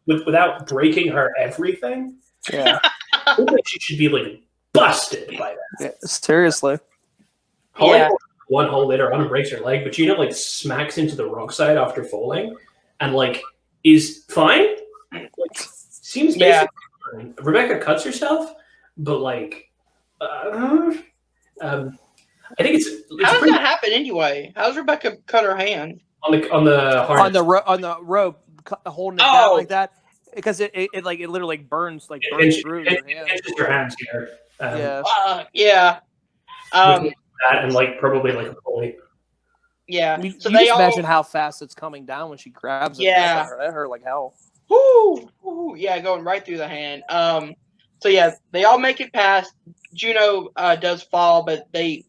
without breaking her everything. Yeah. I think she should be like busted by that. Yeah, seriously. Holly Yeah. one hole later on and breaks her leg, but Gina like smacks into the rock side after falling and like is fine. Like seems basic. Yeah. Rebecca cuts herself, but like I think it's how does that happen anyway? How does Rebecca cut her hand? On the rope, holding it down like that, because it literally burns through your hand. It's just your hands here. Yeah. That and like probably like a pulley. Yeah. So you just imagine how fast it's coming down when she grabs it. Yeah. That hurt like hell. Woo! Yeah, going right through the hand. So yeah, they all make it past. Juno does fall, but they,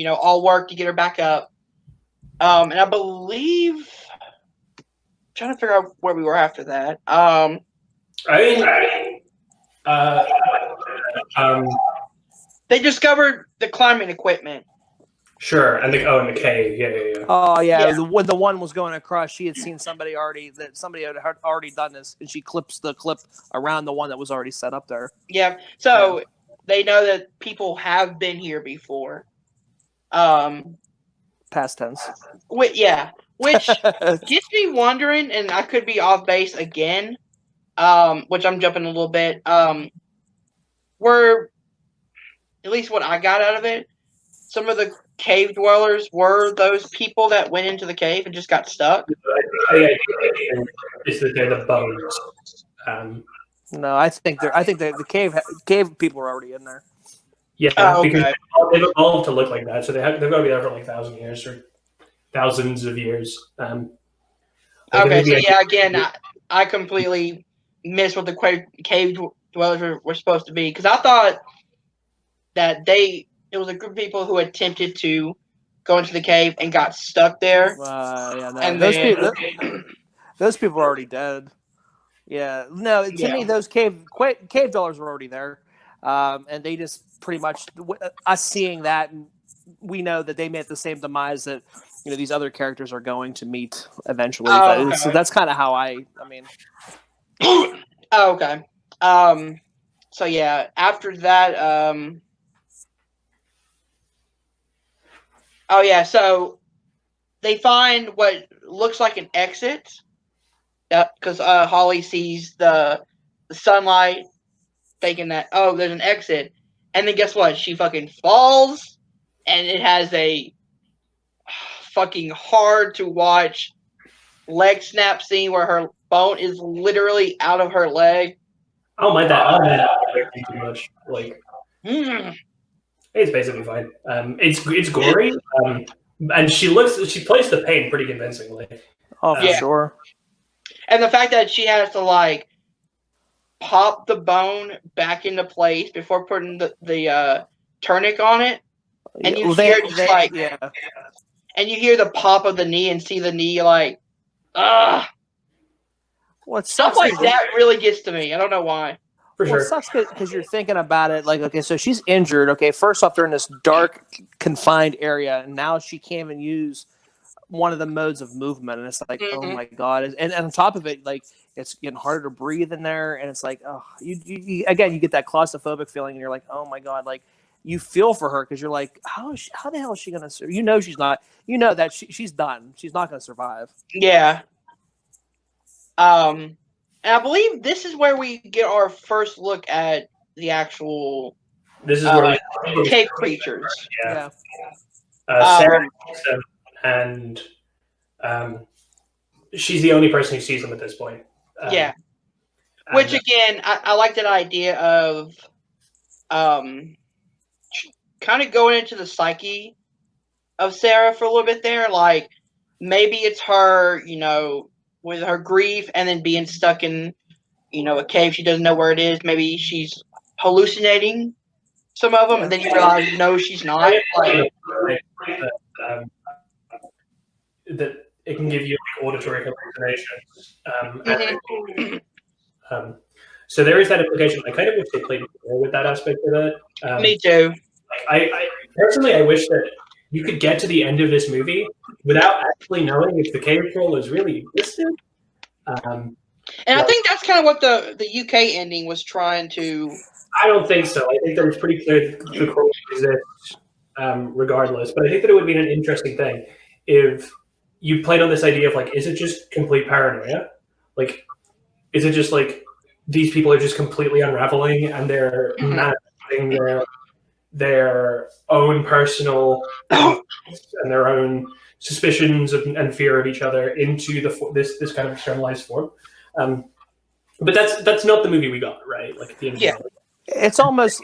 all work to get her back up. And I believe, I'm trying to figure out where we were after that. They discovered the climbing equipment. Sure, and the cave, yeah. Oh yeah. When the one was going across, she had seen somebody had already done this, and she clips the clip around the one that was already set up there. Yeah, so they know that people have been here before. Past tense. Which gets me wondering, and I could be off base again, which I'm jumping a little bit. Were, at least what I got out of it, some of the cave dwellers were those people that went into the cave and just got stuck? It's that they're the bones. No, I think the cave people are already in there. Yeah, because they've evolved to look like that, so they've got to be there for like 1,000 years or thousands of years. Okay, so yeah, again, I completely missed what the cave dwellers were supposed to be, because I thought that it was a group of people who attempted to go into the cave and got stuck there. Those people are already dead. Yeah, no, to me, those cave dwellers were already there, and they just pretty much us seeing that, and we know that they met the same demise that these other characters are going to meet eventually. So that's kind of how I mean. Okay. So yeah, after that, so they find what looks like an exit. Because Holly sees the sunlight, thinking that, there's an exit. And then guess what? She fucking falls, and it has a fucking hard to watch leg snap scene where her bone is literally out of her leg. Oh my god! Too much. Like, it's basically fine. It's gory, and she plays the pain pretty convincingly. Oh, for sure. And the fact that she has to pop the bone back into place before putting the tournistuck on it, and you hear and you hear the pop of the knee and see the knee stuff like that really gets to me. I don't know why. For sure. It sucks because you're thinking about it okay, so she's injured. Okay, first off, they're in this dark, confined area, and now she can't even use one of the modes of movement, and it's like, oh my god, and on top of it, it's getting harder to breathe in there, and it's like, you get that claustrophobic feeling, and you're like, oh my god, you feel for her because you're like, how the hell is she gonna survive? She's not, that she's done. She's not gonna survive. Yeah. And I believe this is where we get our first look at the actual cave creatures. Yeah. Sarah. And she's the only person who sees them at this point. Which again, I like that idea of kind of going into the psyche of Sarah for a little bit there. Like, maybe it's her, with her grief and then being stuck in, a cave. She doesn't know where it is. Maybe she's hallucinating some of them, and then you realize, no, she's not. Like, that it can give you like auditory hallucinations. So there is that implication. I kind of wish they played more with that aspect of it. Me too. I personally, I wish that you could get to the end of this movie without actually knowing if the cave troll is really existed. And I think that's kind of what the UK ending was trying to. I don't think so. I think that was pretty clear that the troll exists regardless. But I think that it would be an interesting thing if you played on this idea of like, is it just complete paranoia? Like, is it just like these people are just completely unraveling and they're manifesting their own personal and their own suspicions and fear of each other into this kind of externalized form? But that's not the movie we got, right? Like, at the end of the movie. It's almost.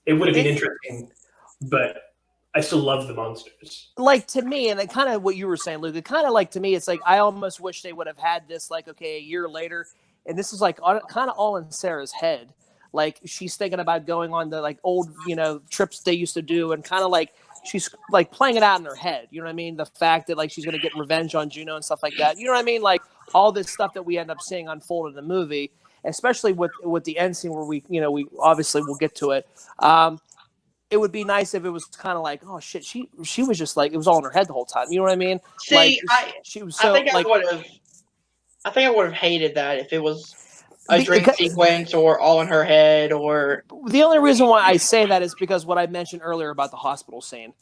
It would have been interesting, but I still love the monsters. Like, to me, and kind of what you were saying, Luke, it kind of like, to me, it's like, I almost wish they would have had this, like, okay, a year later, and this is like kind of all in Sarah's head. Like, she's thinking about going on the like old, trips they used to do, and kind of like she's like playing it out in her head. You know what I mean? The fact that like she's gonna get revenge on Juno and stuff like that. You know what I mean? Like all this stuff that we end up seeing unfold in the movie, especially with the end scene where we obviously we'll get to it. It would be nice if it was kind of like, oh shit, she was just like, it was all in her head the whole time. You know what I mean? See, like, she was so, I think I would have hated that if it was a dream sequence or all in her head. Or the only reason why I say that is because what I mentioned earlier about the hospital scene,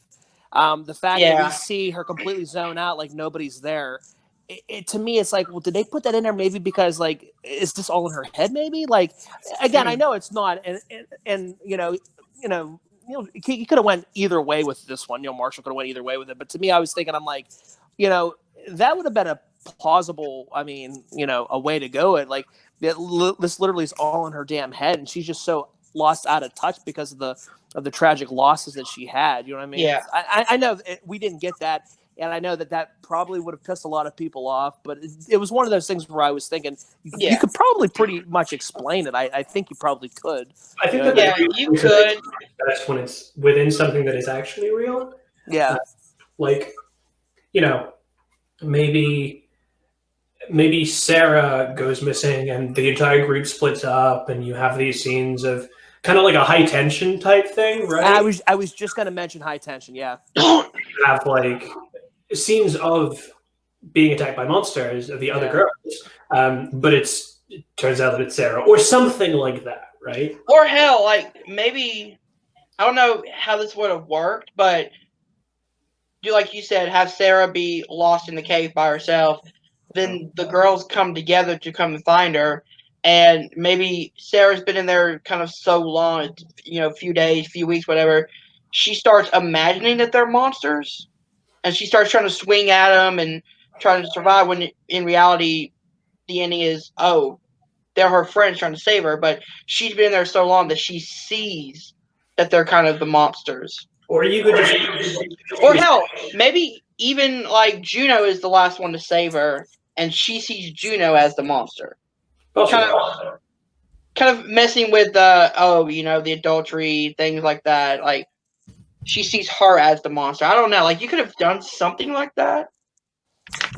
the fact that we see her completely zone out, like nobody's there. It to me, it's like, well, did they put that in there maybe because like, is this all in her head? Maybe like, again, I know it's not, and he could have went either way with this one. Marshall could have went either way with it, but to me, I was thinking, I'm like, that would have been a plausible, a way to go. It like this literally is all in her damn head, and she's just so lost out of touch because of the tragic losses that she had. You know what I mean? Yeah. I know we didn't get that, and I know that probably would have pissed a lot of people off. But it was one of those things where I was thinking you could probably pretty much explain it. I think you probably could. I think you could. That's when it's within something that is actually real. Yeah. Maybe Sarah goes missing and the entire group splits up, and you have these scenes of kind of like a high tension type thing, right? I was just going to mention high tension. Yeah. Have like scenes of being attacked by monsters of the other girls, but it turns out that it's Sarah or something like that, right? Or hell, like maybe I don't know how this would have worked, but do like you said, have Sarah be lost in the cave by herself. Then the girls come together to come and find her, and maybe Sarah's been in there kind of so long, a few days, few weeks, whatever. She starts imagining that they're monsters, and she starts trying to swing at them and trying to survive. When in reality, the ending is, they're her friends trying to save her, but she's been in there so long that she sees that they're kind of the monsters. Or you could just, or hell, maybe even like Juno is the last one to save her, and she sees Juno as the monster. Kind of messing with the adultery, things like that. Like she sees her as the monster. I don't know. Like you could have done something like that.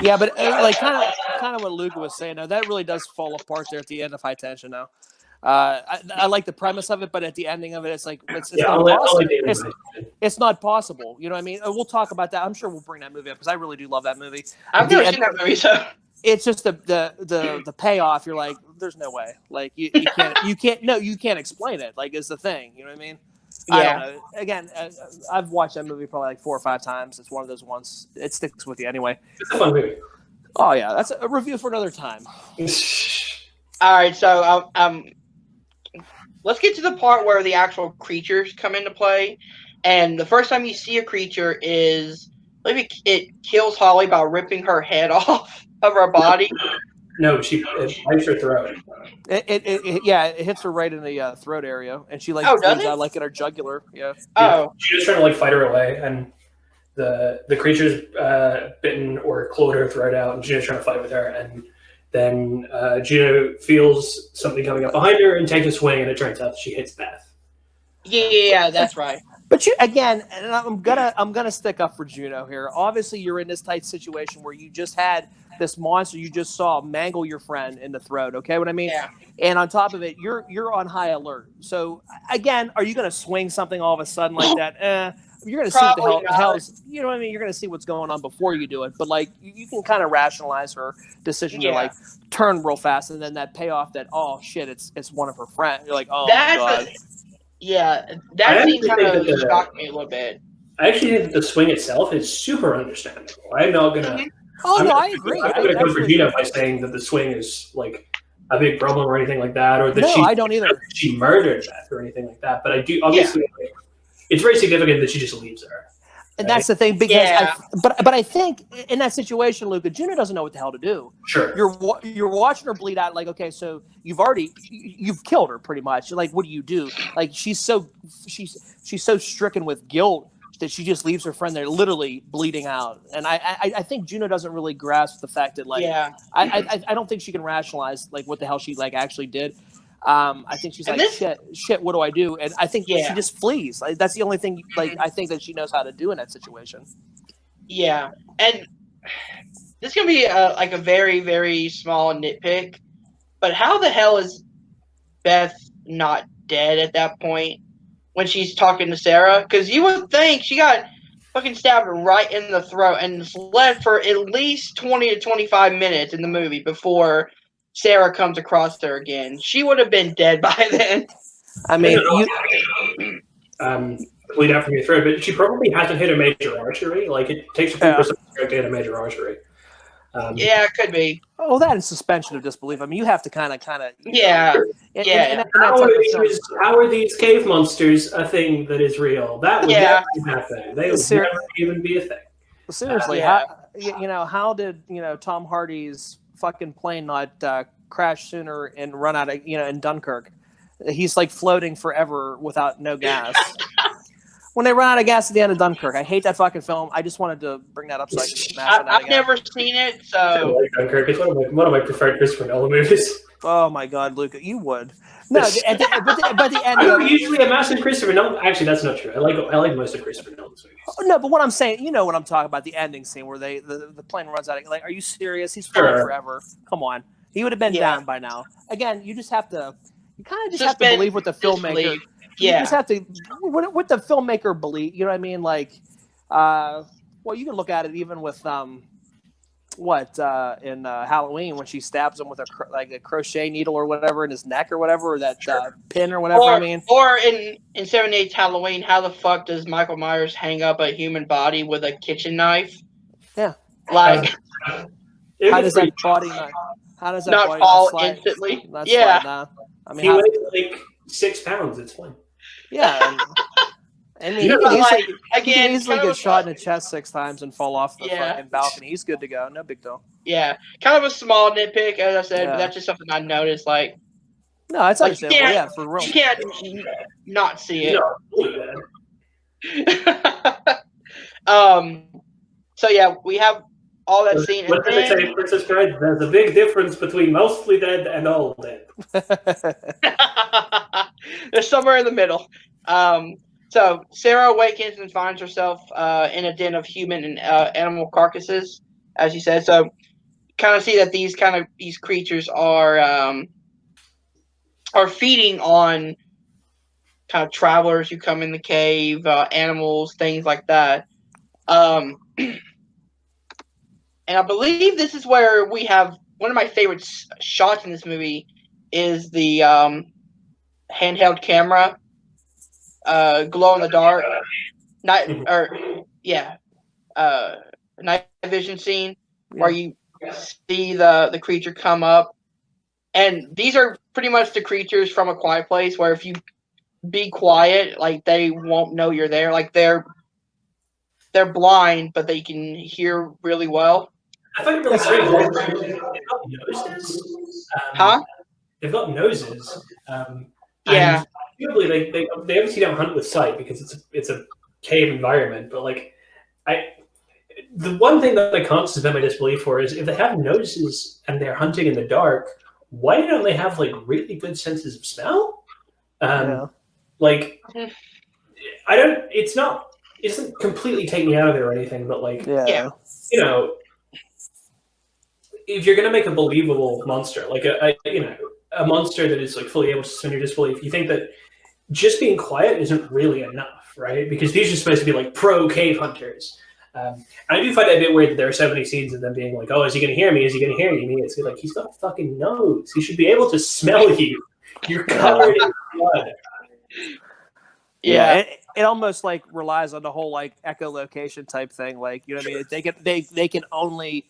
Yeah, but like kind of what Luca was saying. Now that really does fall apart there at the end of High Tension. Now, I like the premise of it, but at the ending of it, it's like it's not possible. It's not possible. You know what I mean? We'll talk about that. I'm sure we'll bring that movie up because I really do love that movie. I've never seen that movie, so it's just the payoff. You're like, there's no way. Like you can't explain it. Like is the thing. You know what I mean? Yeah. I don't know. Again, I've watched that movie probably like 4 or 5 times. It's one of those ones. It sticks with you anyway. It's a fun movie. Oh yeah, that's a review for another time. All right, so let's get to the part where the actual creatures come into play. And the first time you see a creature is maybe it kills Holly by ripping her head off of her body. No, it bites her throat. It hits her right in the throat area, and she like Oh, does bleeds it? out like in her jugular. Yeah. Oh, She was trying to like fight her away, and the creature's bitten or clawed her throat out, and Juno's trying to fight with her, and then Juno feels something coming up behind her and takes a swing, and it turns out she hits Beth. yeah, that's right. But you again, and I'm gonna stick up for Juno here. Obviously, you're in this tight situation where you just had this monster you just saw mangle your friend in the throat. Okay, what I mean? Yeah. And on top of it, you're on high alert. So again, are you gonna swing something all of a sudden like that? You're gonna see what Probably the hell's, you know what I mean? You're gonna see what's going on before you do it. But like you can kind of rationalize her decision to like turn real fast, and then that payoff that oh shit, it's one of her friends. You're like, oh my god. That scene kind of shocked me a little bit. I actually think that the swing itself is super understandable. I'm not gonna. Oh no, I agree. I'm gonna go for Gina by saying that the swing is like a big problem or anything like that, or that I don't either. She murdered Beth or anything like that. But I do obviously. Like, it's very significant that she just leaves her. And that's the thing, because but I think in that situation, Luca, Juno doesn't know what the hell to do. Sure. You're watching her bleed out. Like, okay, so you've killed her pretty much. Like, what do you do? Like, she's so stricken with guilt that she just leaves her friend there, literally bleeding out. And I think Juno doesn't really grasp the fact that like I don't think she can rationalize like what the hell she like actually did. I think she's like, shit, what do I do? And I think she just flees. Like, that's the only thing, like, I think that she knows how to do in that situation. Yeah. And this is going to be like a very, very small nitpick, but how the hell is Beth not dead at that point when she's talking to Sarah? Because you would think she got fucking stabbed right in the throat and slept for at least 20 to 25 minutes in the movie before Sarah comes across her again. She would have been dead by then. I mean, bleed out from your throat, but she probably hasn't hit a major artery. Like, it takes a few percent to hit a major artery. It could be. Oh, that is suspension of disbelief. I mean, you have to kind of. How are these cave monsters a thing that is real? That would never happen. They would never even be a thing. Seriously, how did Tom Hardy's fucking plane not crash sooner and run out of in Dunkirk? He's like floating forever without no gas. When they run out of gas at the end of Dunkirk, I hate that fucking film. I just wanted to bring that up so I can smash it. I've never seen it, so I like Dunkirk. It's one of my preferred Christopher Nolan movies. Oh my god, Luca, you would. No, but the end. I'm usually a massive Christopher Nolan. Actually, that's not true. I like most of Christopher Nolan's movies. No, but what I'm saying, you know what I'm talking about, the ending scene where the plane runs out. Like, are you serious? He's flying forever. Come on, he would have been down by now. Again, you just have to. You kind of just have to believe what the filmmaker. You just have to what the filmmaker believe. You know what I mean? Like, well, you can look at it even with in Halloween when she stabs him with a crochet needle or whatever in his neck or whatever, or that pin or whatever. Or in 78's Halloween, how the fuck does Michael Myers hang up a human body with a kitchen knife? Yeah, like how does that body not fall instantly? I mean, he weighs like 6 pounds. It's fine. Yeah. I mean, he can easily get shot in the chest 6 times and fall off the fucking balcony. He's good to go. No big deal. Yeah. Kind of a small nitpick, as I said, but that's just something I noticed. Like, no, it's understandable. Yeah, for real. You can't not see it. So, yeah, we have all that scene. What did they say, Princess Bride? There's a big difference between mostly dead and all dead. There's somewhere in the middle. So Sarah awakens and finds herself in a den of human and animal carcasses, as you said. So, kind of see that these creatures are feeding on kind of travelers who come in the cave, animals, things like that. And I believe this is where we have one of my favorite shots in this movie is the handheld camera. Glow in the dark, night vision scene where you see the creature come up, and these are pretty much the creatures from A Quiet Place. Where if you be quiet, like they won't know you're there. Like they're blind, but they can hear really well. I find it really strange. They've got noses. Huh? They've got noses. Yeah. And presumably they obviously don't hunt with sight because it's a cave environment. But like, the one thing that I can't suspend my disbelief for is if they have noses and they're hunting in the dark, why don't they have like really good senses of smell? Like, I don't. It doesn't completely take me out of it or anything, but like, you know, if you're gonna make a believable monster, like a monster that is like fully able to suspend your disbelief, you think that just being quiet isn't really enough, right? Because these are supposed to be like pro cave hunters. And I do find it a bit weird that there are so many scenes of them being like, "Oh, is he going to hear me? Is he going to hear me?" It's like he's got a fucking nose. He should be able to smell you. You're covered in blood. Yeah, it almost like relies on the whole like echolocation type thing. Like, you know what I mean? They can only,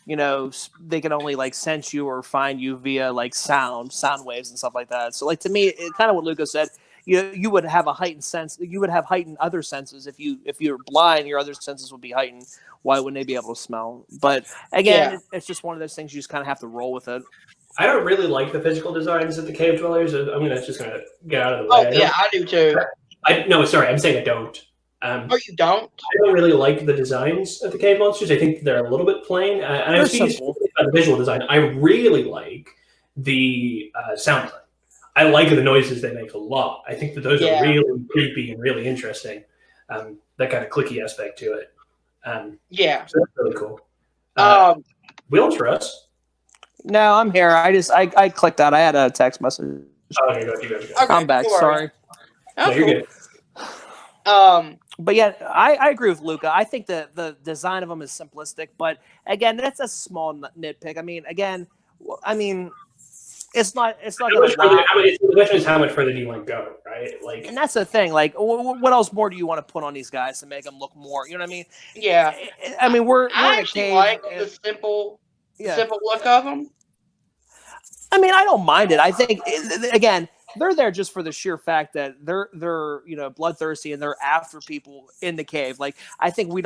you know, they can only like sense you or find you via like sound waves and stuff like that. So like to me, it kind of what Lucas said. You would have a heightened sense. You would have heightened other senses if you're blind. Your other senses would be heightened. Why wouldn't they be able to smell? But again, it's just one of those things you just kind of have to roll with it. I don't really like the physical designs of the cave dwellers. I mean, that's just gonna get out of the way. Oh yeah, I do too. No, sorry, I'm saying I don't. Oh, you don't? I don't really like the designs of the cave monsters. I think they're a little bit plain. And I've seen the visual design. I really like the sound design. I like the noises they make a lot. I think that those are really creepy and really interesting. That kind of clicky aspect to it. So that's really cool. Wheels for us? No, I'm here. I clicked out. I had a text message. Oh, okay, go. Okay, I'm back. Sorry. No, you're good. But yeah, I agree with Luca. I think the design of them is simplistic, but again, that's a small nitpick. I mean, it's not. The question is how much further do you want to go, right? Like, and that's the thing. Like, what else more do you want to put on these guys to make them look more? You know what I mean? Yeah. I mean, I actually like the simple look of them. I mean, I don't mind it. I think again, they're there just for the sheer fact that they're bloodthirsty and they're after people in the cave. Like, I think we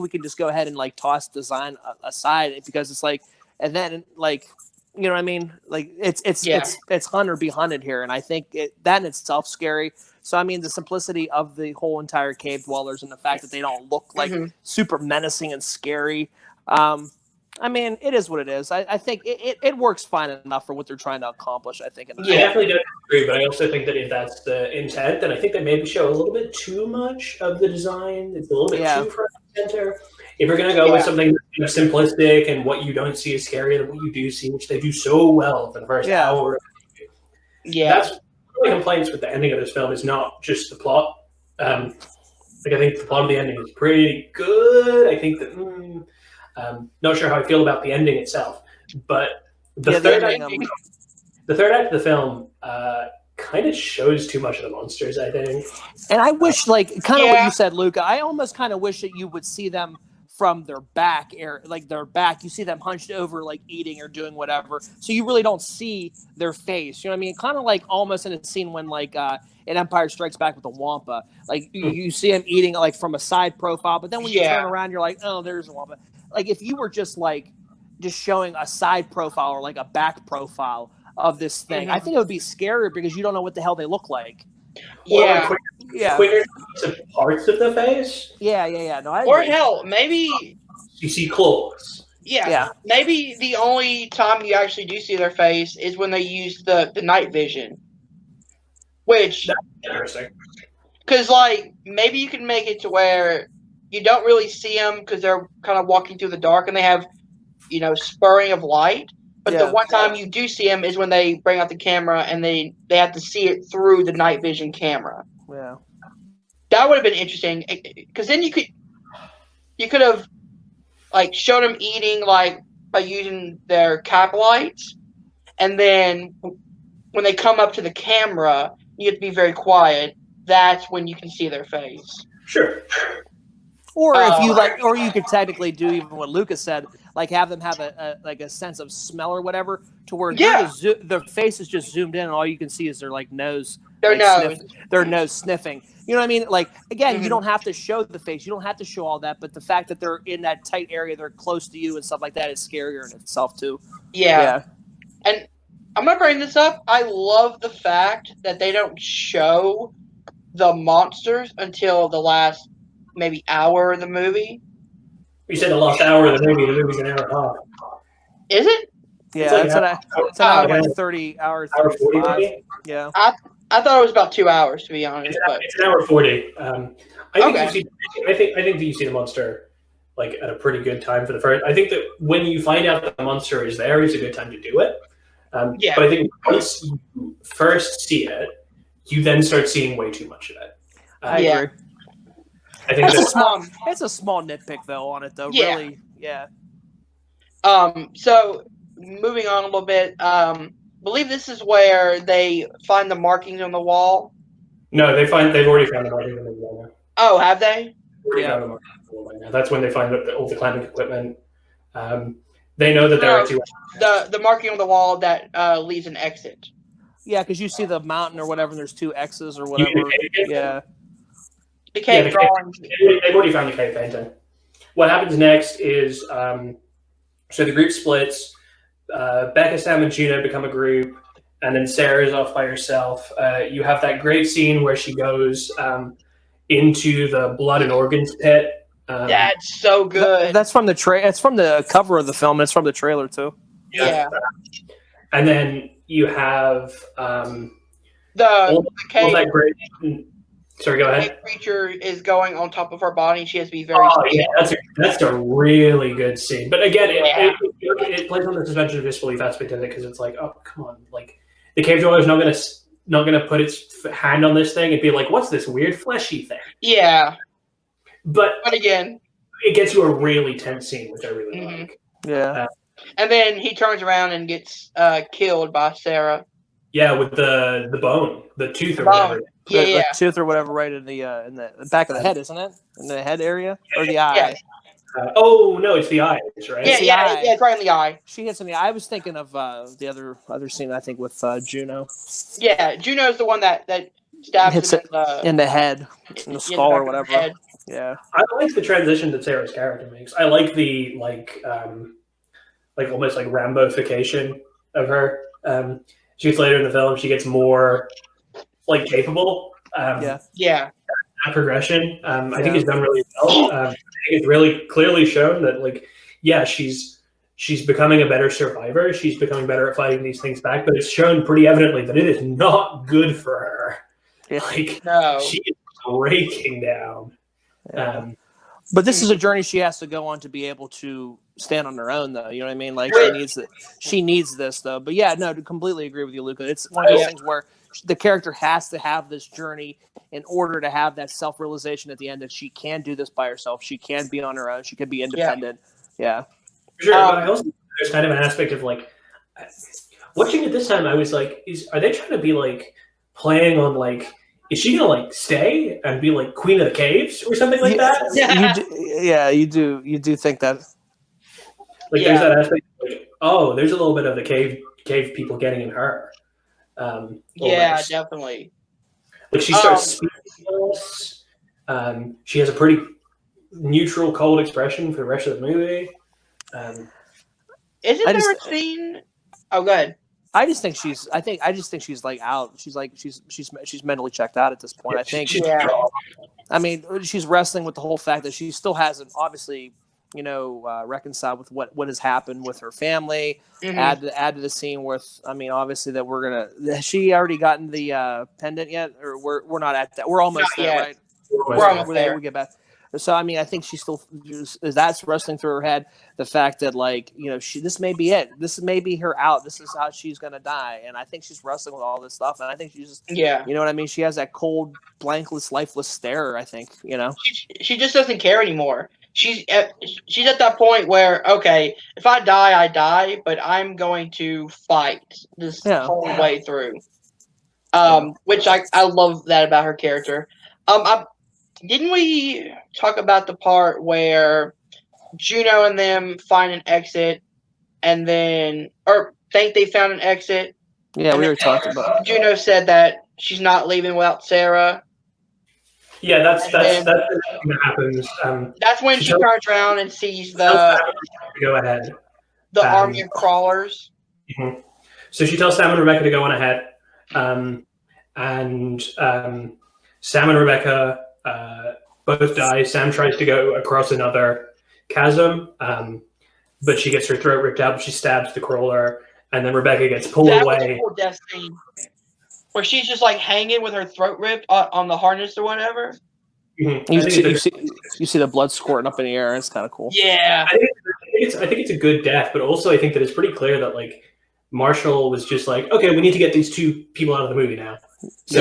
can just go ahead and like toss design aside because it's like, and then like. You know what I mean? Like it's hunt or be hunted here, and I think that in itself scary. So I mean, the simplicity of the whole entire cave dwellers and the fact that they don't look like super menacing and scary. I mean, it is what it is. I think it works fine enough for what they're trying to accomplish. I think. I definitely don't agree, but I also think that if that's the intent, then I think they maybe show a little bit too much of the design. It's a little bit too front and center. If you're going to go with something that's simplistic and what you don't see is scarier than what you do see, which they do so well for the first hour. Yeah. That's one of the complaints with the ending of this film is not just the plot. I think the plot of the ending is pretty good. I think that, not sure how I feel about the ending itself, but the third act of the film kind of shows too much of the monsters, I think. And I wish, like, kind of what you said, Luca, I almost kind of wish that you would see them from their back area, like their back, you see them hunched over, like eating or doing whatever. So you really don't see their face. You know what I mean? Kind of like almost in a scene when like in Empire Strikes Back with the Wampa, like you see him eating like from a side profile, but then when you turn around, you're like, oh, there's a Wampa. Like if you were just showing a side profile or like a back profile of this thing, I think it would be scarier because you don't know what the hell they look like. Quicker parts of the face. No, or hell, maybe you see claws. Yeah. Maybe the only time you actually do see their face is when they use the night vision. Which that's interesting. Because like maybe you can make it to where you don't really see them because they're kind of walking through the dark and they have, spurring of light. But the one time you do see them is when they bring out the camera and they have to see it through the night vision camera. Yeah, that would have been interesting because then you could have like showed them eating like by using their cap lights, and then when they come up to the camera, you have to be very quiet. That's when you can see their face. Sure. Or if you or you could technically do even what Lucas said, like have them have a sense of smell or whatever, to where their face is just zoomed in and all you can see is their like nose Their nose. Their nose sniffing. You know what I mean? Like, again, you don't have to show the face. You don't have to show all that. But the fact that they're in that tight area, they're close to you and stuff like that is scarier in itself, too. Yeah. And I'm going to bring this up. I love the fact that they don't show the monsters until the last maybe hour of the movie. You said the last hour of the movie. The movie's an hour and a half. Is it? Yeah, like it's an hour, like 30 hours, Hour 40 35. maybe? Yeah. I thought it was about 2 hours, to be honest. It's an hour 40. I think Okay. that you see the monster like at a pretty good time for the first. I think that when you find out that the monster is there, is a good time to do it. But I think once you first see it, you then start seeing way too much of it. I agree. I think It's a small nitpick though on it though. Yeah. Really, yeah. So moving on a little bit, believe this is where they find the markings on the wall. No, they've already found the markings on the wall. Oh, have they? Yeah. That's when they find all the climbing equipment. They know that there are two. The marking on the wall that leaves an exit. Yeah, because you see the mountain or whatever, and there's two X's or whatever. Yeah. The cave drawings. They've already found the cave painting. What happens next is so the group splits. Becca, Sam, and Juno become a group, and then Sarah's off by herself. You have that great scene where she goes into the blood and organs pit. That's so good. That's from the It's from the cover of the film. And it's from the trailer too. Yeah. And then you have the all that great. Sorry, go ahead. The creature is going on top of her body. She has to be very. Oh yeah, that's a really good scene. But again, it plays on the suspension of disbelief aspect of it because it's like, oh come on, like the cave dweller is not gonna put its hand on this thing and be like, what's this weird fleshy thing? Yeah. But again, it gets you a really tense scene, which I really like. Yeah. And then he turns around and gets killed by Sarah. Yeah, with the bone, the tooth or whatever. Yeah. The tooth or whatever, right in the back of the head, isn't it? In the head area or the eye? Yeah. Oh no, it's the eyes, right? Yeah, it's right in the eye. She hits in the eye. I was thinking of the other scene. I think with Juno. Yeah, Juno's the one that stabs hits him it in the head, in the skull or whatever. Yeah. I like the transition that Sarah's character makes. I like the like almost like Rambo-fication of her. She gets later in the film, she gets more like capable. Yeah. That progression, I think is done really well. I think it's really clearly shown that like, yeah, she's becoming a better survivor. She's becoming better at fighting these things back, but it's shown pretty evidently that it is not good for her. Yeah. Like, No. she is breaking down. Yeah. But this is a journey she has to go on to be able to stand on her own, though. You know what I mean? Like she needs this, though. But yeah, no, to completely agree with you, Luca. It's one of those things where the character has to have this journey in order to have that self-realization at the end that she can do this by herself. She can be on her own. She can be independent. Yeah. For sure. But I also there's kind of an aspect of like watching it this time. I was like, are they trying to be like playing on like? Is she gonna like stay and be like Queen of the Caves or something like that? You do think that. Like there's that aspect of like, oh, there's a little bit of the cave people getting in her. Definitely. Like she starts speaking to us. She has a pretty neutral, cold expression for the rest of the movie. Isn't there a scene? Oh, go ahead. I just think she's like out. She's like she's mentally checked out at this point. I think. I mean, she's wrestling with the whole fact that she still hasn't obviously, reconciled with what has happened with her family. Mm-hmm. Add to the scene with, I mean, obviously that has she already gotten the pendant yet, or we're not at that. We're almost there, right? We're almost there. We get back. So I mean, I think she still that's wrestling through her head. The fact that this may be it. This may be her out. This is how she's gonna die. And I think she's wrestling with all this stuff. And I think she's just you know what I mean. She has that cold, blankless, lifeless stare. I think she just doesn't care anymore. She's at that point where okay, if I die, I die, but I'm going to fight this whole way through. Which I love that about her character. Didn't we talk about the part where Juno and them find an exit or think they found an exit? Yeah, we were talking about. Juno said that she's not leaving without Sarah. Yeah, that's the thing that happens. That's when she turns around and sees go ahead. the army of crawlers. Mm-hmm. So she tells Sam and Rebecca to go on ahead, and Sam and Rebecca both die. Sam tries to go across another chasm, but she gets her throat ripped out. She stabs the crawler, and then Rebecca gets pulled away. That was a cool death scene, where she's just like hanging with her throat ripped on the harness or whatever. Mm-hmm. You see the blood squirting up in the air. It's kind of cool. Yeah, I think it's a good death, but also I think that it's pretty clear that like Marshall was just like, okay, we need to get these two people out of the movie now. So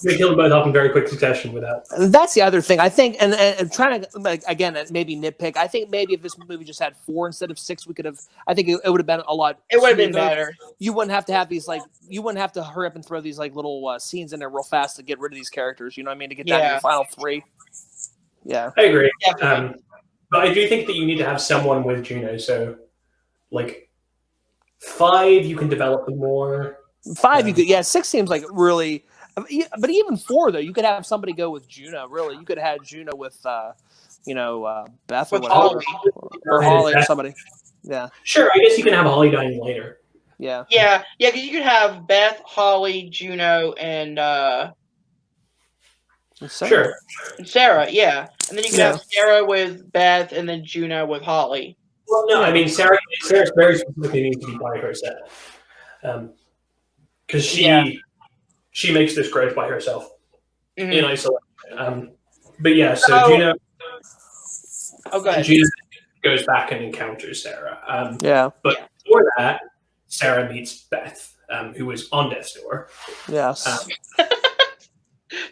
they killed them both off in very quick succession without. That's the other thing I think, and trying to like again maybe nitpick. I think maybe if this movie just had 4 instead of 6, we could have. I think it would have been a lot. It would have been better. You wouldn't have to have these like. You wouldn't have to hurry up and throw these like little scenes in there real fast to get rid of these characters. You know what I mean? To get down to the final 3. Yeah, I agree. But I do think that you need to have someone with Juno. So, like 5, you can develop them more. 5, you could. Yeah, 6 seems like really. But even 4 though, you could have somebody go with Juno. Really, you could have had Juno with, Beth or whatever, or Holly or somebody. Yeah. Sure, I guess you can have Holly dying later. Yeah. Yeah, because you could have Beth, Holly, Juno, and Sure. And Sarah. Yeah, and then you could have Sarah with Beth, and then Juno with Holly. Well, no, I mean Sarah very specifically needs to be by herself, because she makes this growth by herself in isolation. But yeah, so Juno. Oh, go ahead. Juno goes back and encounters Sarah. But before that, Sarah meets Beth, who is on death's door. Yes.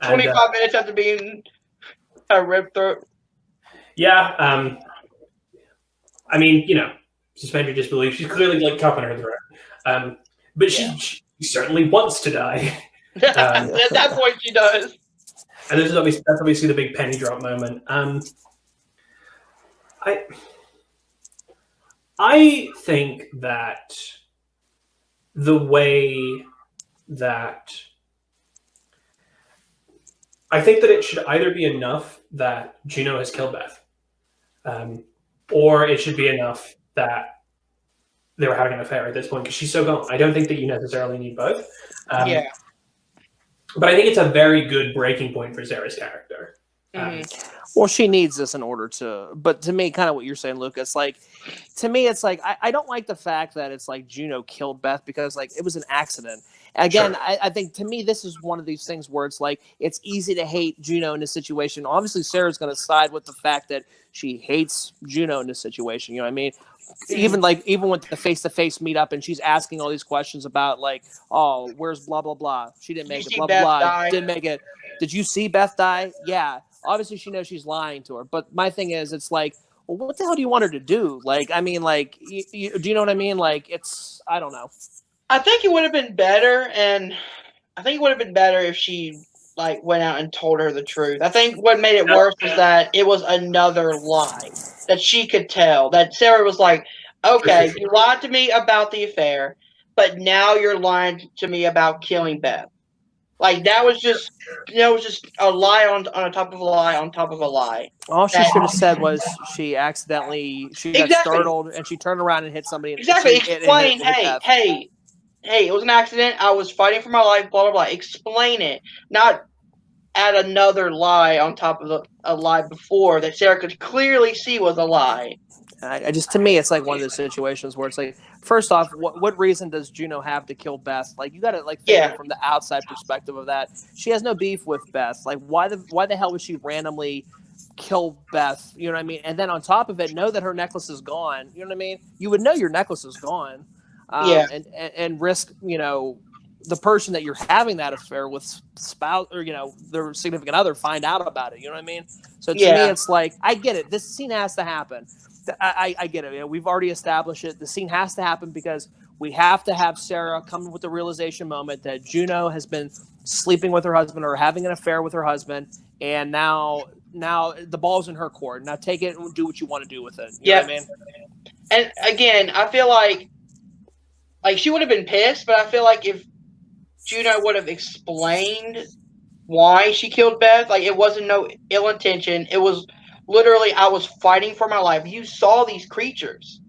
25 minutes after being ripped throat. Yeah. I mean, suspend your disbelief. She's clearly like chopping her throat. But she certainly wants to die. At that point, she does. And that's obviously the big penny drop moment. I think that the way that I think that it should either be enough that Juno has killed Beth, or it should be enough that they were having an affair at this point because she's so gone. I don't think that you necessarily need both. But I think it's a very good breaking point for Sarah's character. Well, she needs this in order to. But to me, kind of what you're saying, Lucas, like, to me, it's like, I don't like the fact that it's like Juno killed Beth because, like, it was an accident. Again, sure. I think to me, this is one of these things where it's like, it's easy to hate Juno in this situation. Obviously, Sarah's going to side with the fact that she hates Juno in this situation. You know what I mean? Even with the face-to-face meetup and she's asking all these questions about like, oh, where's blah, blah, blah. She didn't make it, blah, blah, blah. Didn't make it. Did you see Beth die? Yeah. Obviously, she knows she's lying to her. But my thing is, it's like, well, what the hell do you want her to do? Like, I mean, like, do you know what I mean? Like, it's, I don't know. I think it would have been better, and I think it would have been better if she, like, went out and told her the truth. I think what made it worse was that it was another lie that she could tell. That Sarah was like, okay, you lied to me about the affair, but now you're lying to me about killing Beth. Like, that was just, a lie on top of a lie on top of a lie. All she should have said was she got startled and she turned around and hit somebody. Exactly. Explain, hey, it was an accident. I was fighting for my life, blah, blah, blah. Explain it. Not add another lie on top of a lie before that Sarah could clearly see was a lie. To me, it's like one of those situations where it's like, first off, what reason does Juno have to kill Beth? Like, you got to think from the outside perspective of that. She has no beef with Beth. Like, why the hell would she randomly kill Beth? You know what I mean? And then on top of it, know that her necklace is gone. You know what I mean? You would know your necklace is gone. And risk, the person that you're having that affair with spouse or, their significant other find out about it. You know what I mean? So to me, it's like, I get it. This scene has to happen. I get it. We've already established it. The scene has to happen because we have to have Sarah come with the realization moment that Juno has been sleeping with her husband or having an affair with her husband. And now the ball's in her court. Now take it and do what you want to do with it. You know what I mean? And again, I feel like she would have been pissed, but I feel like if Juno would have explained why she killed Beth. Like, it wasn't no ill intention. It was literally, I was fighting for my life. You saw these creatures.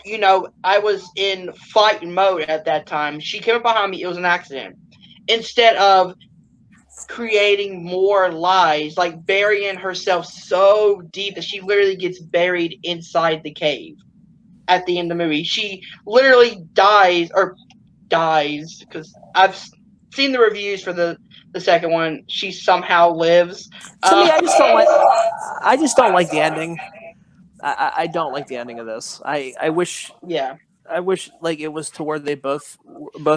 You know, I was in fight mode at that time. She came up behind me. It was an accident. Instead of creating more lies, like burying herself so deep that she literally gets buried inside the cave at the end of the movie. She literally dies because I've seen the reviews for the second one. She somehow lives. To me, I just don't like the ending. I don't like the ending of this. I wish like it was to where they both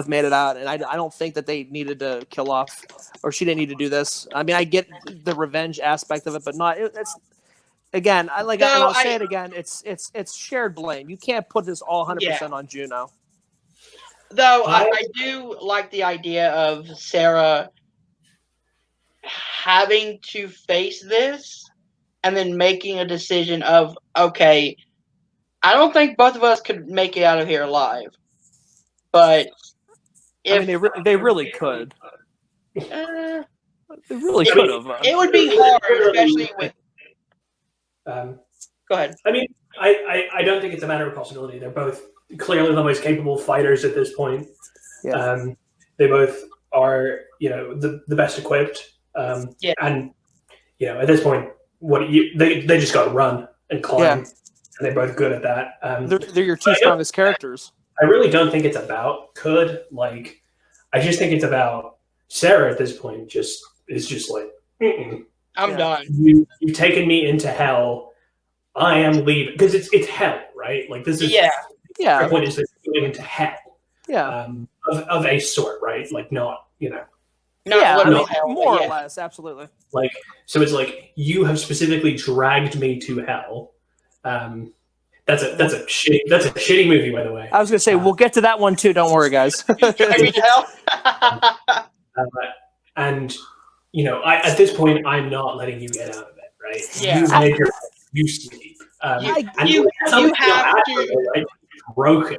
made it out, and I don't think that they needed to kill off, or she didn't need to do this. I mean, I get the revenge aspect of it, but not. It's again, I'll say it again. It's shared blame. You can't put this all 100% on Juno. Though I do like the idea of Sarah having to face this and then making a decision of, okay, I don't think both of us could make it out of here alive. But if they really could. They really could have. It would be hard, especially with. Go ahead. I mean, I don't think it's a matter of possibility. They're both clearly the most capable fighters at this point. Yeah. They both are, the best equipped. And at this point, they just got to run and climb, and they're both good at that. They're your two strongest characters. I really don't think it's about I just think it's about Sarah at this point. Is just like, I'm done. You've taken me into hell. I am leaving because it's hell, right? Like this is the point is that you're going into hell. Yeah. Of a sort, right? Like not hell, more or less, absolutely. Like, so it's like you have specifically dragged me to hell. That's a shitty movie, by the way. I was gonna say we'll get to that one too. Don't worry, guys. And at this point, I'm not letting you get out of it, right? Yeah. You sleep. You have to. Right? Broken.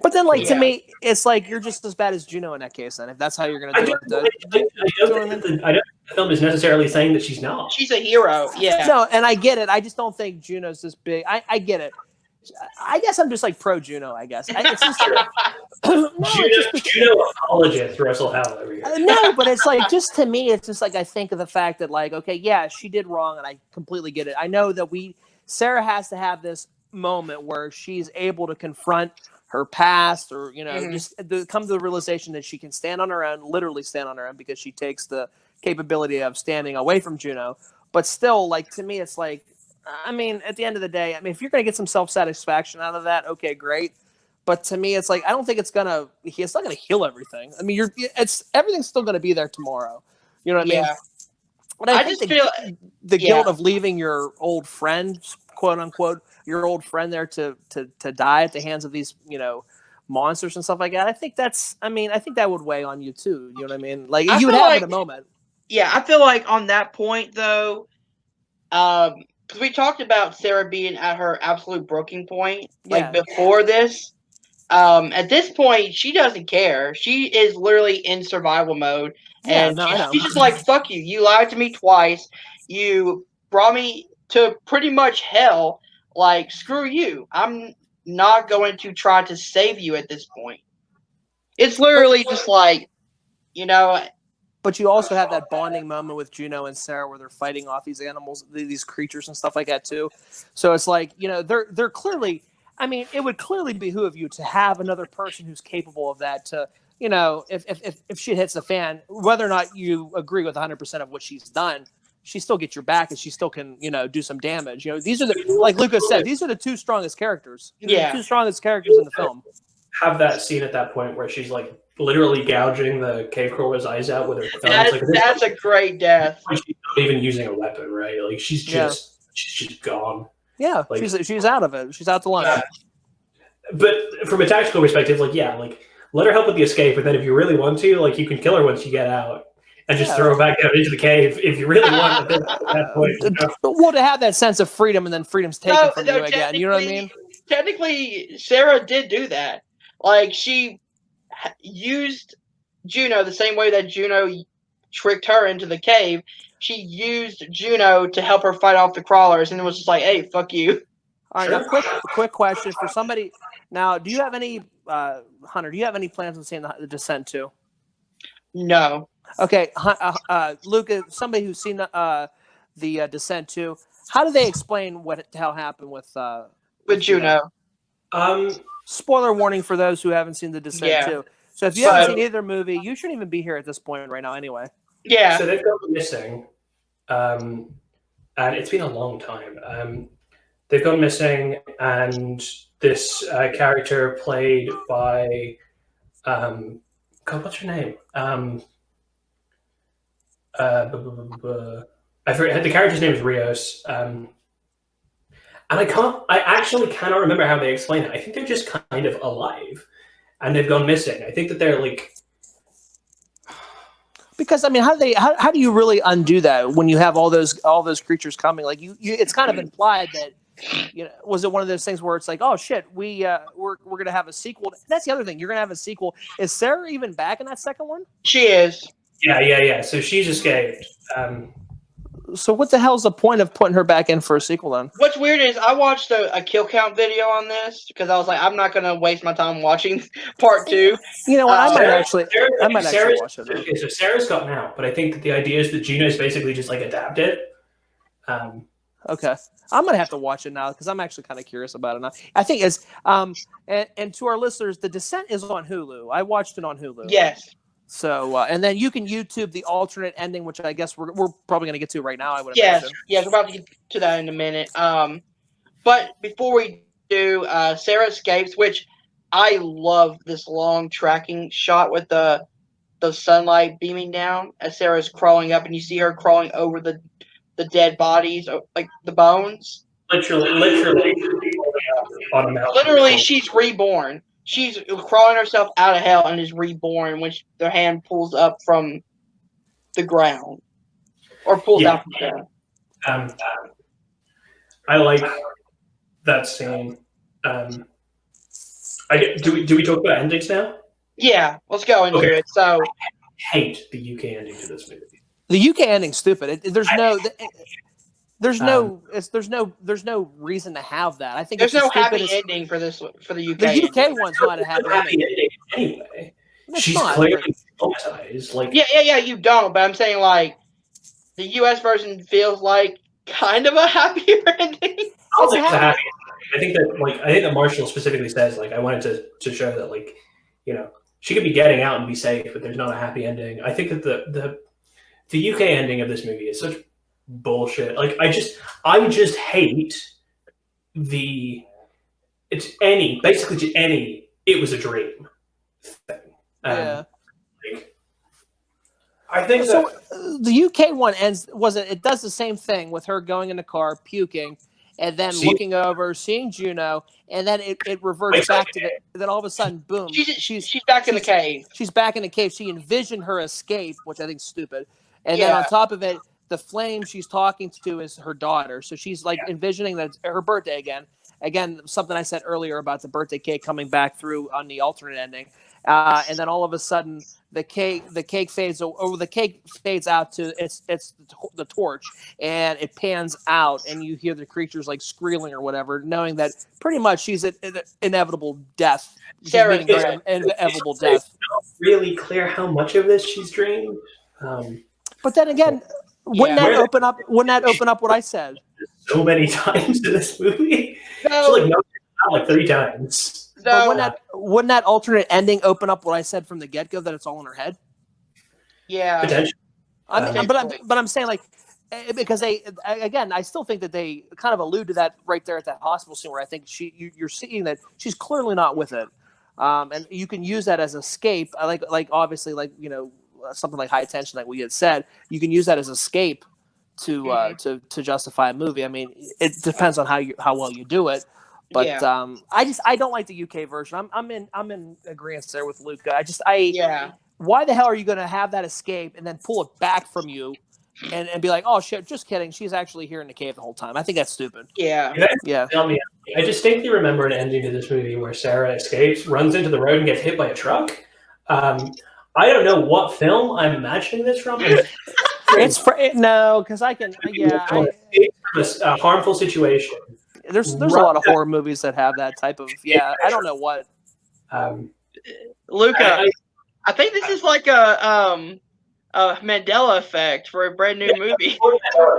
But then, to me, it's like you're just as bad as Juno in that case. Then, if that's how you're going to do it, I don't think the film is necessarily saying that she's not. She's a hero. Yeah. No, and I get it. I just don't think Juno's this big. I get it. I guess I'm just like pro Juno. I guess it's just Juno apologist Russell Howell over here. No, but it's like just to me, it's just like I think of the fact that okay, yeah, she did wrong, and I completely get it. I know that Sarah has to have this moment where she's able to confront her past, or just come to the realization that she can stand on her own, literally stand on her own, because she takes the capability of standing away from Juno. But still, to me, it's like, I mean, at the end of the day, if you're going to get some self-satisfaction out of that, okay, great. But to me, it's like I don't think it's not going to heal everything. I mean, everything's still going to be there tomorrow. You know what I mean? But I think the guilt of leaving your old friend, quote unquote, your old friend there to die at the hands of these, monsters and stuff like that. I think that would weigh on you too. You know what I mean? Like you would have it a moment. Yeah, I feel like on that point though, because we talked about Sarah being at her absolute breaking point, before this. At this point, she doesn't care. She is literally in survival mode, and she's just like, "Fuck you! You lied to me twice. You brought me to pretty much hell. Like, screw you! I'm not going to try to save you at this point." It's literally just like, But you also have that bonding moment with Juno and Sarah where they're fighting off these animals, these creatures and stuff like that too. So it's like, they're clearly. I mean, it would clearly behoove you to have another person who's capable of that. To if shit hits the fan, whether or not you agree with 100% of what she's done, she still gets your back, and she still can do some damage. These are like Lucas said, these are the two strongest characters. The two strongest characters in the film. Have that scene at that point where she's like literally gouging the cave crawler's eyes out with her thumbs. That's a great death. She's not even using a weapon, right? Like she's just gone. Yeah, she's out of it. She's out to lunch. Yeah. But from a tactical perspective, let her help with the escape, but then if you really want to, you can kill her once you get out and just throw her back down into the cave if you really want at that point. Well, to have that sense of freedom, and then freedom's taken from you again. You know what I mean? Technically, Sarah did do that. She used Juno the same way that Juno tricked her into the cave. She used Juno to help her fight off the crawlers, and it was just like, "Hey, fuck you." All right, now quick question for somebody. Now, do you have any Hunter? Do you have any plans on seeing the Descent 2? No. Okay, Luke, somebody who's seen the Descent 2, how do they explain what the hell happened with Juno? Spoiler warning for those who haven't seen the Descent 2. So if you haven't seen either movie, you shouldn't even be here at this point right now anyway. Yeah. So they've gone missing, and it's been a long time. They've gone missing, and this character played by God, what's her name? I forget, the character's name is Rios, and I actually cannot remember how they explain it. I think they're just kind of alive, and they've gone missing. I think that they're like. Because I mean, how do you really undo that when you have all those creatures coming? Like you it's kind of implied that, was it one of those things where it's like, oh shit, we're gonna have a sequel? That's the other thing. You're gonna have a sequel. Is Sarah even back in that second one? She is. Yeah. So she's escaped. So what the hell's the point of putting her back in for a sequel then? What's weird is I watched a kill count video on this because I was like, I'm not gonna waste my time watching part 2. You know what? I might actually watch it. Okay, so Sarah's gotten out, but I think that the idea is that Juno's basically just like adapted. Okay, I'm gonna have to watch it now because I'm actually kind of curious about it now. I think it's and to our listeners, The Descent is on Hulu. I watched it on Hulu. Yes. So and then you can YouTube the alternate ending, which I guess we're probably going to get to right now. I would imagine. Yes, we're about to get to that in a minute. But before we do, Sarah escapes, which I love this long tracking shot with the sunlight beaming down as Sarah's crawling up, and you see her crawling over the dead bodies, like the bones. Literally, she's reborn. She's crawling herself out of hell and is reborn when their hand pulls up from the ground. Or pulls out from the ground. I like that scene. Do we talk about endings now? Yeah, let's go into it. So, I hate the UK ending to this movie. The UK ending's stupid. There's no reason to have that. I think there's no happy ending for the UK. The UK one's not a happy ending anyway. She's clearly traumatized. Like yeah, you don't. But I'm saying like the US version feels like kind of a happier ending. I think that Marshall specifically says like I wanted to show that like she could be getting out and be safe, but there's not a happy ending. I think that the UK ending of this movie is such bullshit. Like I just hate it was a dream thing. I think so. The UK one it does the same thing with her going in the car, puking, and then looking over, seeing Juno, and then it reverts back to then all of a sudden, boom, she's back in the cave. She's back in the cave. She envisioned her escape, which I think is stupid, and then on top of it, the flame she's talking to is her daughter. So she's like envisioning that it's her birthday again. Again, something I said earlier about the birthday cake coming back through on the alternate ending. And then all of a sudden the cake fades over. The cake fades out to it's the torch, and it pans out, and you hear the creatures like squealing or whatever, knowing that pretty much she's an inevitable death. Sarah, inevitable death. It's not really clear how much of this she's dreamed. But then again, wouldn't that open up what I said? So many times in this movie. No. Like 3 times. No. But wouldn't that alternate ending open up what I said from the get-go, that it's all in her head? Yeah. Potentially. But I'm saying, like, because I still think that they kind of allude to that right there at that hospital scene where I think you're seeing that she's clearly not with it. And you can use that as escape. Like obviously, like, something like High Tension, like we had said, you can use that as escape to justify a movie. I mean, it depends on how well you do it. But I don't like the UK version. I'm in agreement there with Luke. Why the hell are you going to have that escape and then pull it back from you and be like, oh shit, just kidding, she's actually here in the cave the whole time? I think that's stupid. Yeah. Tell me, I distinctly remember an ending to this movie where Sarah escapes, runs into the road, and gets hit by a truck. I don't know what film I'm imagining this from. No, because I can. Yeah, It's a harmful situation. there's a lot of horror movies that have that type of. Yeah, I don't know what. Luca, I think this is like a Mandela effect for a brand new movie.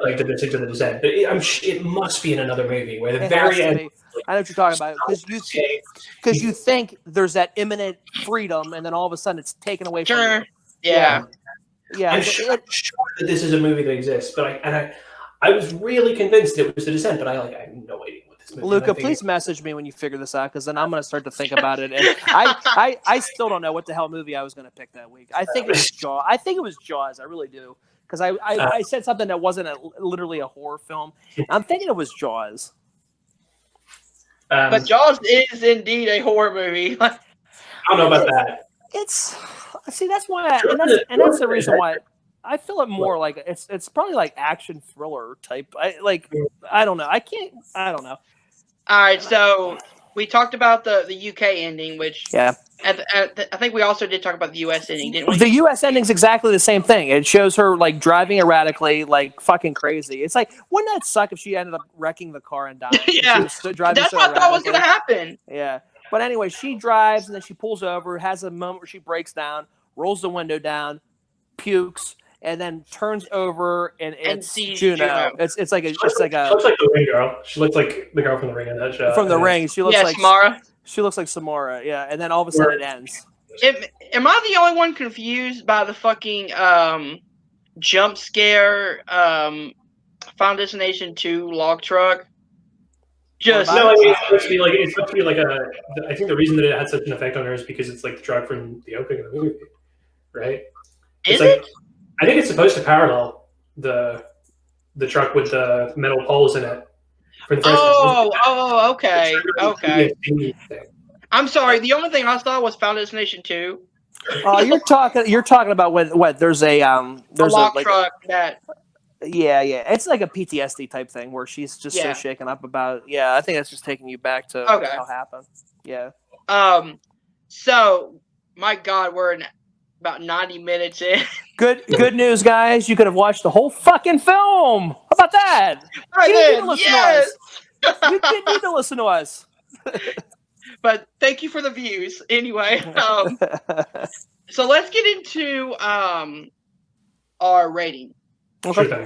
Like to the Descent, but it must be in another movie where the It very has to end. be. I know what you're talking about because you think there's that imminent freedom, and then all of a sudden it's taken away from you. Yeah. Yeah. I'm sure that this is a movie that exists, but I was really convinced it was The Descent, but I have no idea what this movie. Luca, please message me when you figure this out, because then I'm going to start to think about it. And I still don't know what the hell movie I was going to pick that week. I think it was Jaws. I think it was Jaws. I really do, because I said something that wasn't literally a horror film. I'm thinking it was Jaws. But Jaws is indeed a horror movie. I don't know about that. That's why, and that's the reason why I feel it more like it's probably like action thriller type. I don't know. I don't know. All right, so we talked about the UK ending, which I think we also did talk about the US ending, didn't we? The US ending's exactly the same thing. It shows her like driving erratically, like fucking crazy. It's like, wouldn't that suck if she ended up wrecking the car and dying? Yeah, that's what I thought was gonna happen. Yeah, but anyway, she drives and then she pulls over, has a moment where she breaks down, rolls the window down, pukes, and then turns over and it's Juno. It's like a She looks like the Ring girl. She looks like the girl from the Ring in that show. From the Ring. She looks like Samara. She looks like Samara, yeah. And then all of a sudden it ends. Am I the only one confused by the fucking jump scare Final Destination 2 log truck? It's supposed to be like I think the reason that it had such an effect on her is because it's like the truck from the opening of the movie, right? Is it? I think it's supposed to parallel the truck with the metal poles in it. Okay. I'm sorry. The only thing I saw was Final Destination 2. Oh, you're talking about what? There's a log truck that. Yeah. It's like a PTSD type thing where she's just so shaken up about. Yeah, I think that's just taking you back to how it happened. Yeah. So, my God, we're in about 90 minutes in. Good news, guys. You could have watched the whole fucking film. How about that? You didn't need to listen to us. But thank you for the views. Anyway, so let's get into our rating. Okay.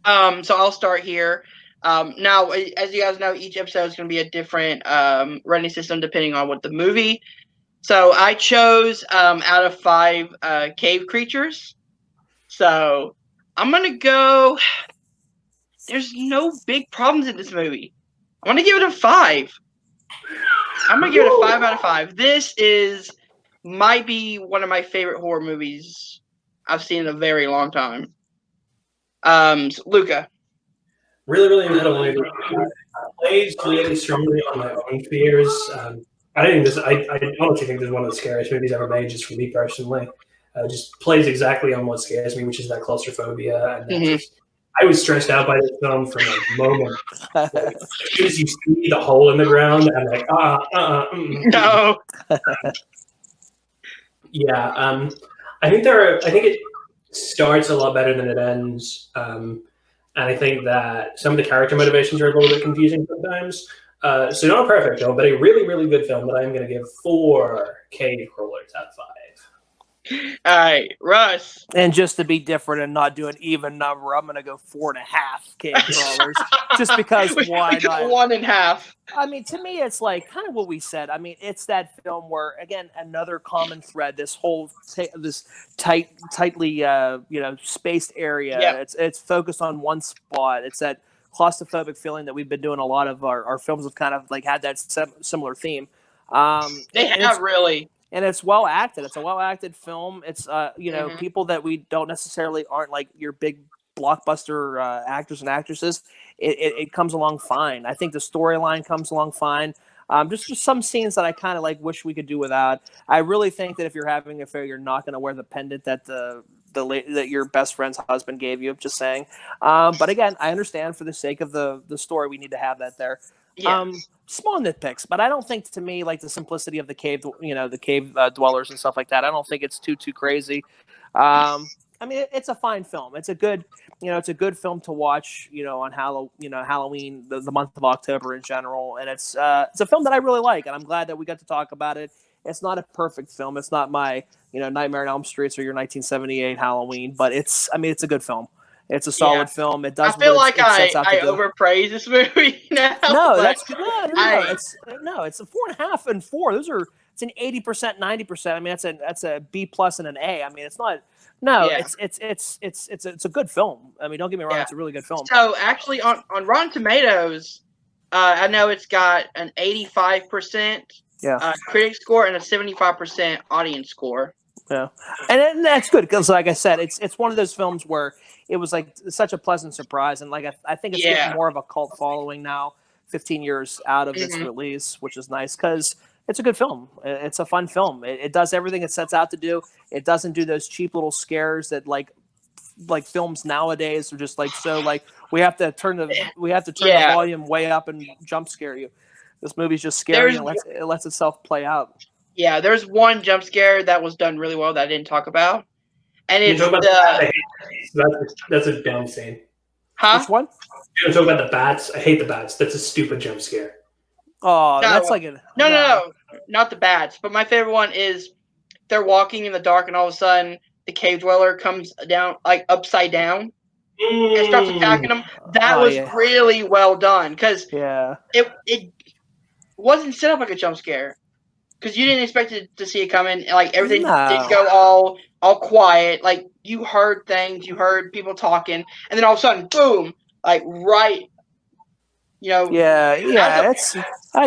So I'll start here. Now, as you guys know, each episode is going to be a different rating system depending on what the movie. So I chose out of 5 cave creatures. So I'm going to go. There's no big problems in this movie. I'm going to give it a 5. I'm going to give it a 5 out of 5. This might be one of my favorite horror movies I've seen in a very long time. So Luca. Really, really incredible. Plays really strongly on my own fears. I honestly think this is one of the scariest movies ever made, just for me personally. Just plays exactly on what scares me, which is that claustrophobia. And I was stressed out by this film from the moment. As soon as you see the hole in the ground, I'm like, no. Yeah, I think it starts a lot better than it ends. And I think that some of the character motivations are a little bit confusing sometimes. So not a perfect film, but a really, really good film that I'm going to give 4 cave crawlers out of 5. All right, Russ. And just to be different and not do an even number, I'm going to go 4.5 cave crawlers. Just because why not? 1.5. I mean, to me, it's like kind of what we said. I mean, it's that film where, again, another common thread. This whole this tightly spaced area. Yep. It's focused on one spot. It's that claustrophobic feeling that we've been doing. A lot of our films have kind of like had that similar theme. They have really. And it's well acted. It's a well acted film. It's people that we don't necessarily aren't like your big blockbuster actors and actresses. It comes along fine. I think the storyline comes along fine. Just some scenes that I kind of like wish we could do without. I really think that if you're having an affair, you're not going to wear the pendant that that your best friend's husband gave you. Just saying. But again, I understand for the sake of the story, we need to have that there. Yeah. small nitpicks, but I don't think to me like the simplicity of the cave, the cave dwellers and stuff like that. I don't think it's too crazy. I mean, it's a fine film. It's a good, it's a good film to watch, on Halloween, the month of October in general. And it's a film that I really like, and I'm glad that we got to talk about it. It's not a perfect film. It's not my, Nightmare on Elm Street or your 1978 Halloween, but it's a good film. It's a solid film. It does. I feel like I overpraise this movie now. No, that's good. No. It's a 4.5 and 4. It's an 80%, 90%. I mean, that's a B+ and an A. I mean, it's not. No, it's a good film. I mean, don't get me wrong, it's a really good film. So actually, on Rotten Tomatoes, I know it's got an 85% critic score and a 75% audience score. Yeah, and that's good because, like I said, it's one of those films where it was like such a pleasant surprise, and like I think it's getting more of a cult following now, 15 years out of its release, which is nice because it's a good film. It's a fun film. It does everything it sets out to do. It doesn't do those cheap little scares that like films nowadays are just like we have to turn the volume way up and jump scare you. This movie's just scary and it lets itself play out. Yeah, there's one jump scare that was done really well that I didn't talk about, and it's that's a dumb scene. Huh? Which one? You talk about the bats. I hate the bats. That's a stupid jump scare. Oh, that's like a no, not the bats. But my favorite one is they're walking in the dark, and all of a sudden the cave dweller comes down like upside down and starts attacking them. That was really well done because it wasn't set up like a jump scare because you didn't expect to see it coming. Like everything did go all quiet. Like you heard things, you heard people talking, and then all of a sudden, boom! Like right. I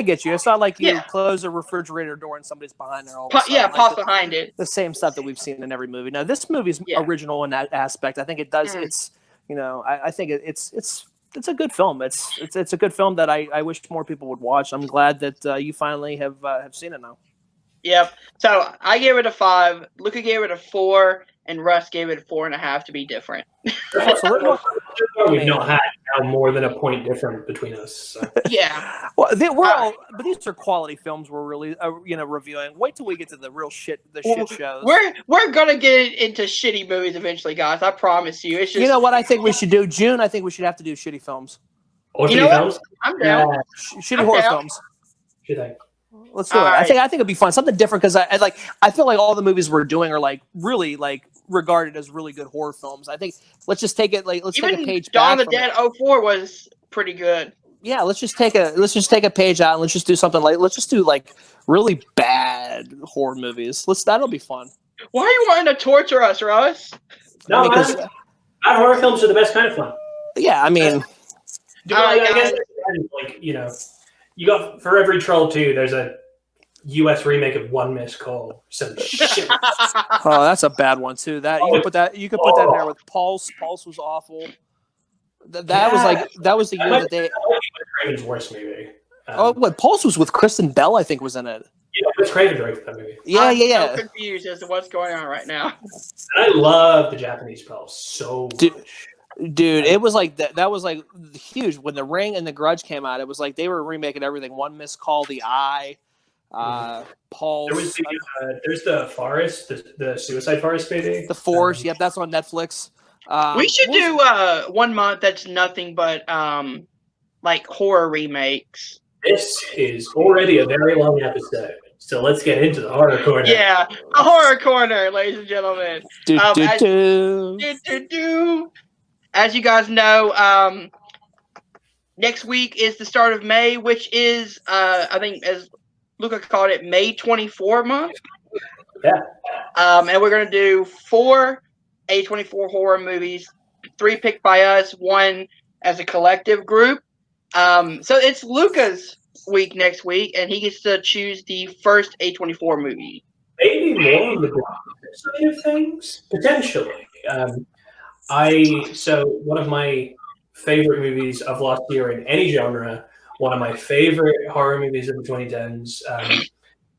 get you. It's not like you close a refrigerator door and somebody's behind there. Pops behind it. The same stuff that we've seen in every movie. Now, this movie's original in that aspect. I think it does. It's I think it's a good film. It's a good film that I wish more people would watch. I'm glad that you finally have seen it now. Yep. So I gave it a 5. Luca gave it a 4, and Russ gave it a 4.5 to be different. Absolutely. We've not had now more than a point different between us. So. Yeah. Well, but these are quality films we're really reviewing. Wait till we get to the real shit, shit shows. We're gonna get into shitty movies eventually, guys. I promise you. It's just, you know what I think we should do? June, I think we should have to do shitty films. Or shitty films? I'm down. Shitty horror films. Should I? Let's do it. Right. I think it'd be fun. Something different because I feel like all the movies we're doing are like really like regarded as really good horror films. I think let's just take it let's take a page Dawn back. of the Dead 04 was pretty good. Yeah, let's just take a page out and let's just do something let's just do really bad horror movies. That'll be fun. Why are you wanting to torture us, Russ? No, because bad horror films are the best kind of fun. Yeah, I mean, I guess you got for every Troll 2, there's a U.S. remake of One Missed Call. Some shit. Oh, that's a bad one too. That you could put that in there with Pulse. Pulse was awful. That was the year that they. Craven's worst movie. Pulse was with Kristen Bell, I think, was in it. Yeah, Wes Craven directed that movie. I'm so confused as to what's going on right now. I love the Japanese Pulse so much. Dude, it was like that was like huge when The Ring and The Grudge came out. It was like they were remaking everything. One Missed Call, The Eye, Pulse. There's the Forest, the Suicide Forest movie. The Forest, yep, that's on Netflix. We should do 1 month that's nothing but like horror remakes. This is already a very long episode, so let's get into the horror corner. Yeah, the horror corner, ladies and gentlemen. As you guys know, next week is the start of May, which is, I think, as Luca called it, May 24 month. Yeah. And we're going to do 4 A24 horror movies, 3 picked by us, 1 as a collective group. So it's Luca's week next week, and he gets to choose the first A24 movie. Maybe more on the side of things, potentially. So one of my favorite movies of last year in any genre, one of my favorite horror movies of the 2010s,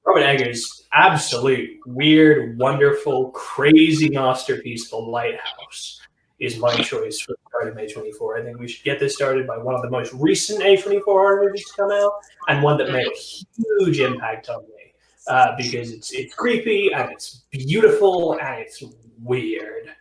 Robert Eggers' absolute weird, wonderful, crazy masterpiece, The Lighthouse, is my choice for the start of A24. I think we should get this started by one of the most recent A24 horror movies to come out, and one that made a huge impact on me because it's creepy and it's beautiful and it's weird.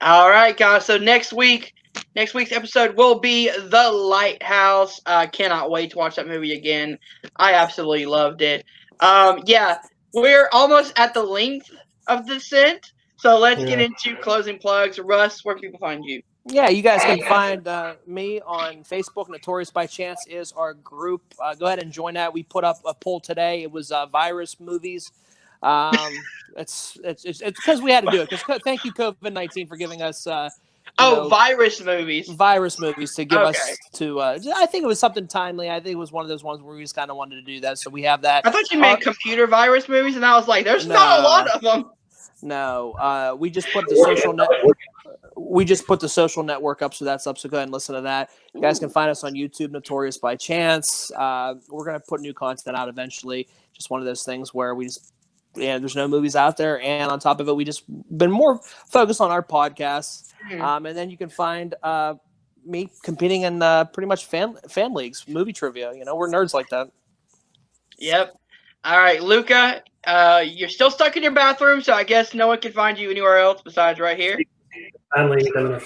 All right, guys. So next week's episode will be The Lighthouse. Cannot wait to watch that movie again. I absolutely loved it. Yeah, we're almost at the length of the Descent. So let's get into closing plugs. Russ, where can people find you? Yeah, you guys can find me on Facebook. Notorious by Chance is our group. Go ahead and join that. We put up a poll today. It was virus movies. It's because we had to do it. Because thank you COVID-19 for giving us virus movies to give us to. I think it was something timely. I think it was one of those ones where we just kind of wanted to do that. So we have that. I thought you meant computer virus movies, and I was like, there's not a lot of them. No, we just put the social network. We just put the social network up, so that's up. So go ahead and listen to that. You guys can find us on YouTube, Notorious by Chance. We're gonna put new content out eventually. Just one of those things where we just, there's no movies out there, and on top of it, we just been more focused on our podcasts. And then you can find me competing in pretty much fan leagues, movie trivia. We're nerds like that. Yep. All right, Luca. You're still stuck in your bathroom, so I guess no one can find you anywhere else besides right here. Finally, in a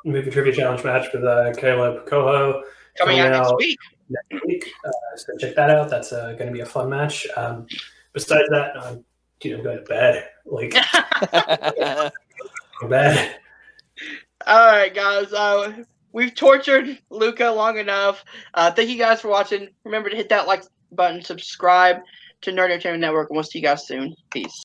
movie trivia challenge match with Caleb Coho coming out next week. So check that out. That's going to be a fun match. Besides that, I'm going to bed. Go bed. All right, guys. We've tortured Luca long enough. Thank you guys for watching. Remember to hit that like button, subscribe to Nerd Entertainment Network, and we'll see you guys soon. Peace.